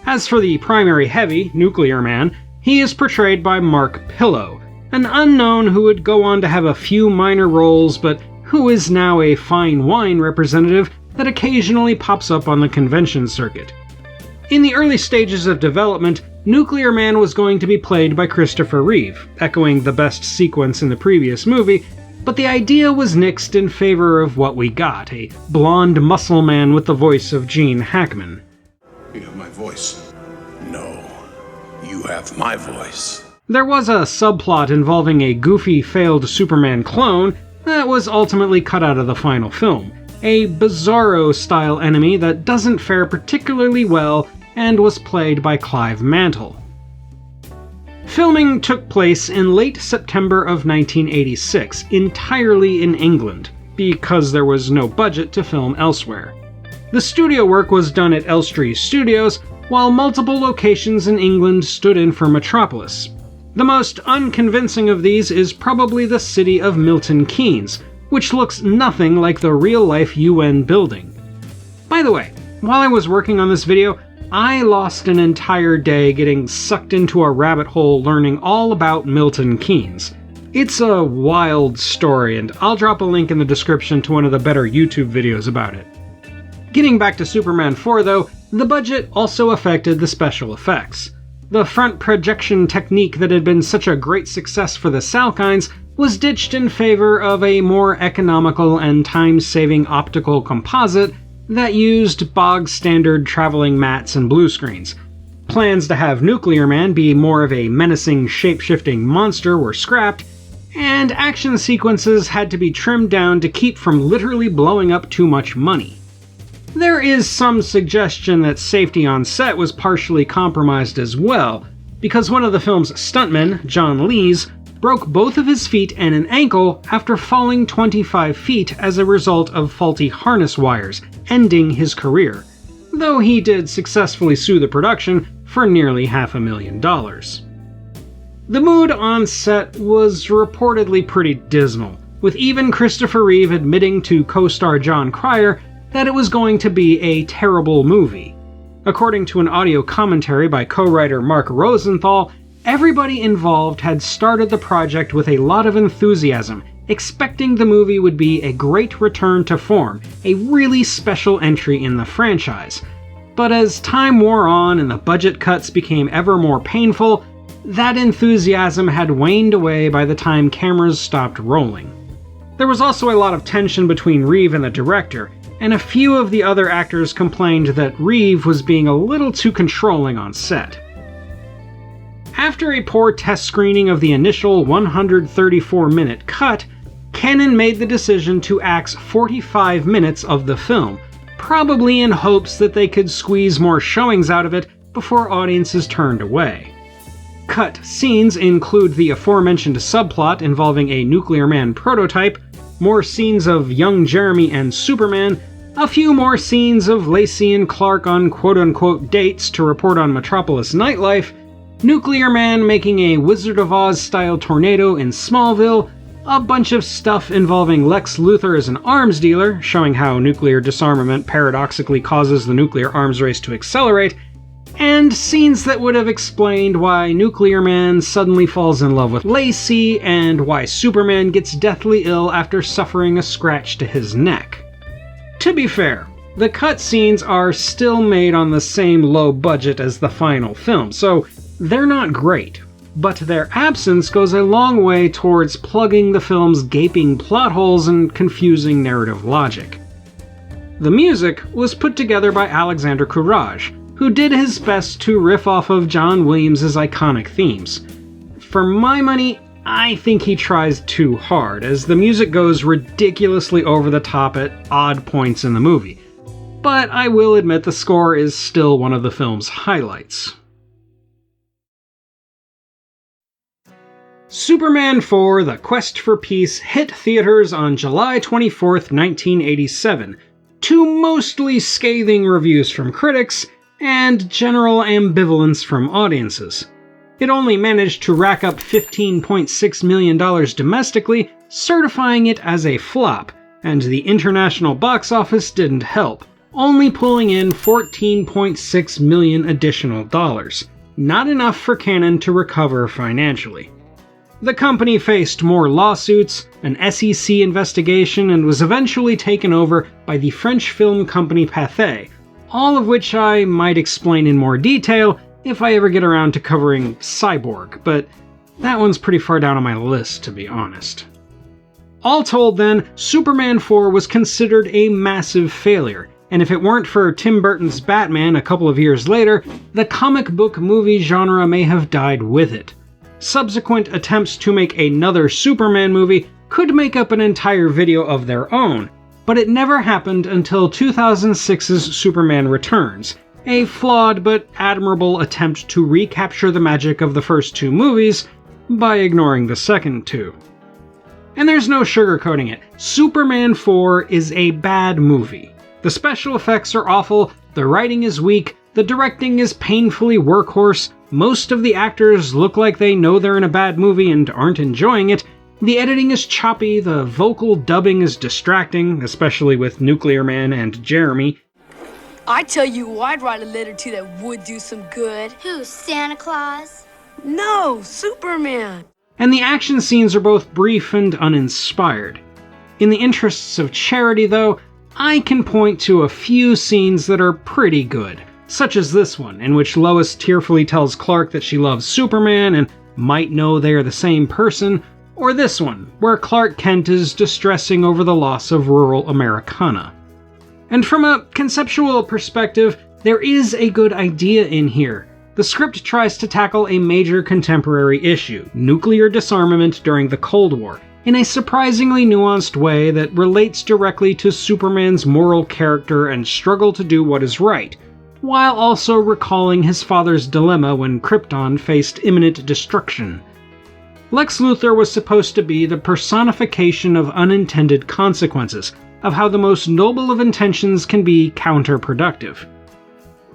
As for the primary heavy, Nuclear Man, he is portrayed by Mark Pillow, an unknown who would go on to have a few minor roles but who is now a fine wine representative that occasionally pops up on the convention circuit. In the early stages of development, Nuclear Man was going to be played by Christopher Reeve, echoing the best sequence in the previous movie, but the idea was nixed in favor of what we got, a blonde muscle man with the voice of Gene Hackman. You have my voice. No, you have my voice. There was a subplot involving a goofy, failed Superman clone that was ultimately cut out of the final film, a Bizarro-style enemy that doesn't fare particularly well and was played by Clive Mantle. Filming took place in late September of 1986, entirely in England, because there was no budget to film elsewhere. The studio work was done at Elstree Studios, while multiple locations in England stood in for Metropolis. The most unconvincing of these is probably the city of Milton Keynes, which looks nothing like the real-life UN building. By the way, while I was working on this video, I lost an entire day getting sucked into a rabbit hole learning all about Milton Keynes. It's a wild story, and I'll drop a link in the description to one of the better YouTube videos about it. Getting back to Superman 4 though, the budget also affected the special effects. The front projection technique that had been such a great success for the Salkinds was ditched in favor of a more economical and time-saving optical composite that used bog-standard traveling mats and blue screens. Plans to have Nuclear Man be more of a menacing, shape-shifting monster were scrapped, and action sequences had to be trimmed down to keep from literally blowing up too much money. There is some suggestion that safety on set was partially compromised as well, because one of the film's stuntmen, John Lees, broke both of his feet and an ankle after falling 25 feet as a result of faulty harness wires, ending his career, though he did successfully sue the production for nearly $500,000. The mood on set was reportedly pretty dismal, with even Christopher Reeve admitting to co-star John Cryer that it was going to be a terrible movie. According to an audio commentary by co-writer Mark Rosenthal, everybody involved had started the project with a lot of enthusiasm, expecting the movie would be a great return to form, a really special entry in the franchise. But as time wore on and the budget cuts became ever more painful, that enthusiasm had waned away by the time cameras stopped rolling. There was also a lot of tension between Reeve and the director, and a few of the other actors complained that Reeve was being a little too controlling on set. After a poor test screening of the initial 134-minute cut, Cannon made the decision to axe 45 minutes of the film, probably in hopes that they could squeeze more showings out of it before audiences turned away. Cut scenes include the aforementioned subplot involving a Nuclear Man prototype, more scenes of young Jeremy and Superman, a few more scenes of Lacey and Clark on quote-unquote dates to report on Metropolis nightlife, Nuclear Man making a Wizard of Oz-style tornado in Smallville, a bunch of stuff involving Lex Luthor as an arms dealer, showing how nuclear disarmament paradoxically causes the nuclear arms race to accelerate, and scenes that would have explained why Nuclear Man suddenly falls in love with Lacey, and why Superman gets deathly ill after suffering a scratch to his neck. To be fair, the cutscenes are still made on the same low budget as the final film, so they're not great, but their absence goes a long way towards plugging the film's gaping plot holes and confusing narrative logic. The music was put together by Alexander Courage, who did his best to riff off of John Williams' iconic themes. For my money, I think he tries too hard, as the music goes ridiculously over the top at odd points in the movie. But I will admit the score is still one of the film's highlights. Superman 4: The Quest for Peace hit theaters on July 24th, 1987, to mostly scathing reviews from critics and general ambivalence from audiences. It only managed to rack up $15.6 million domestically, certifying it as a flop, and the international box office didn't help, only pulling in $14.6 million additional dollars, not enough for Cannon to recover financially. The company faced more lawsuits, an SEC investigation, and was eventually taken over by the French film company Pathé, all of which I might explain in more detail if I ever get around to covering Cyborg, but that one's pretty far down on my list, to be honest. All told then, Superman 4 was considered a massive failure, and if it weren't for Tim Burton's Batman a couple of years later, the comic book movie genre may have died with it. Subsequent attempts to make another Superman movie could make up an entire video of their own, but it never happened until 2006's Superman Returns, a flawed but admirable attempt to recapture the magic of the first two movies by ignoring the second two. And there's no sugarcoating it, Superman 4 is a bad movie. The special effects are awful, the writing is weak, the directing is painfully workhorse, most of the actors look like they know they're in a bad movie and aren't enjoying it, the editing is choppy, the vocal dubbing is distracting, especially with Nuclear Man and Jeremy. I tell you who I'd write a letter to that would do some good. Who, Santa Claus? No, Superman. And the action scenes are both brief and uninspired. In the interests of charity, though, I can point to a few scenes that are pretty good, such as this one, in which Lois tearfully tells Clark that she loves Superman and might know they are the same person, or this one, where Clark Kent is distressing over the loss of rural Americana. And from a conceptual perspective, there is a good idea in here. The script tries to tackle a major contemporary issue, nuclear disarmament during the Cold War, in a surprisingly nuanced way that relates directly to Superman's moral character and struggle to do what is right, while also recalling his father's dilemma when Krypton faced imminent destruction. Lex Luthor was supposed to be the personification of unintended consequences, of how the most noble of intentions can be counterproductive.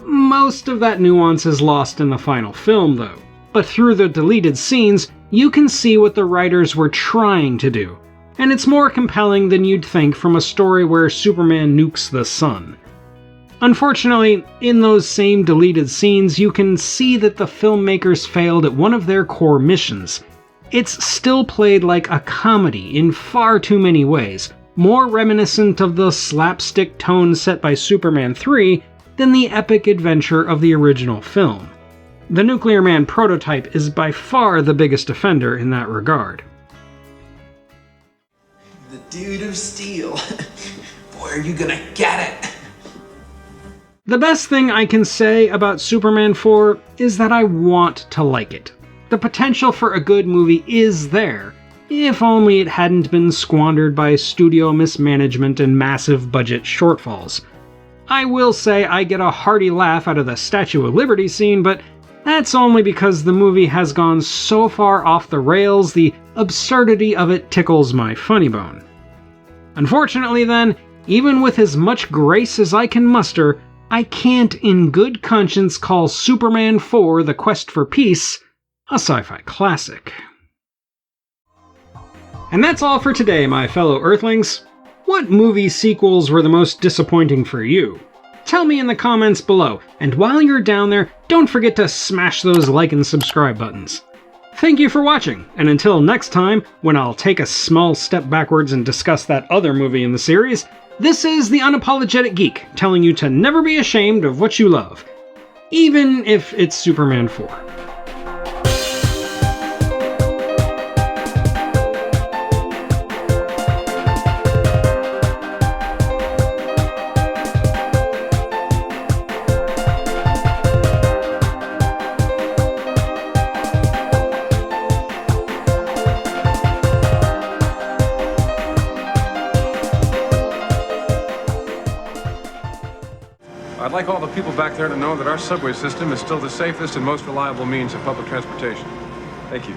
Most of that nuance is lost in the final film, though, but through the deleted scenes, you can see what the writers were trying to do, and it's more compelling than you'd think from a story where Superman nukes the sun. Unfortunately, in those same deleted scenes, you can see that the filmmakers failed at one of their core missions. It's still played like a comedy in far too many ways, more reminiscent of the slapstick tone set by Superman 3 than the epic adventure of the original film. The Nuclear Man prototype is by far the biggest offender in that regard. The dude of steel. Boy, are you gonna get it! The best thing I can say about Superman 4 is that I want to like it. The potential for a good movie is there, if only it hadn't been squandered by studio mismanagement and massive budget shortfalls. I will say I get a hearty laugh out of the Statue of Liberty scene, but that's only because the movie has gone so far off the rails the absurdity of it tickles my funny bone. Unfortunately then, even with as much grace as I can muster, I can't in good conscience call Superman 4: The Quest for Peace a sci-fi classic. And that's all for today, my fellow Earthlings. What movie sequels were the most disappointing for you? Tell me in the comments below, and while you're down there, don't forget to smash those like and subscribe buttons. Thank you for watching, and until next time, when I'll take a small step backwards and discuss that other movie in the series, this is the Unapologetic Geek, telling you to never be ashamed of what you love, even if it's Superman 4. I'd like all the people back there to know that our subway system is still the safest and most reliable means of public transportation. Thank you.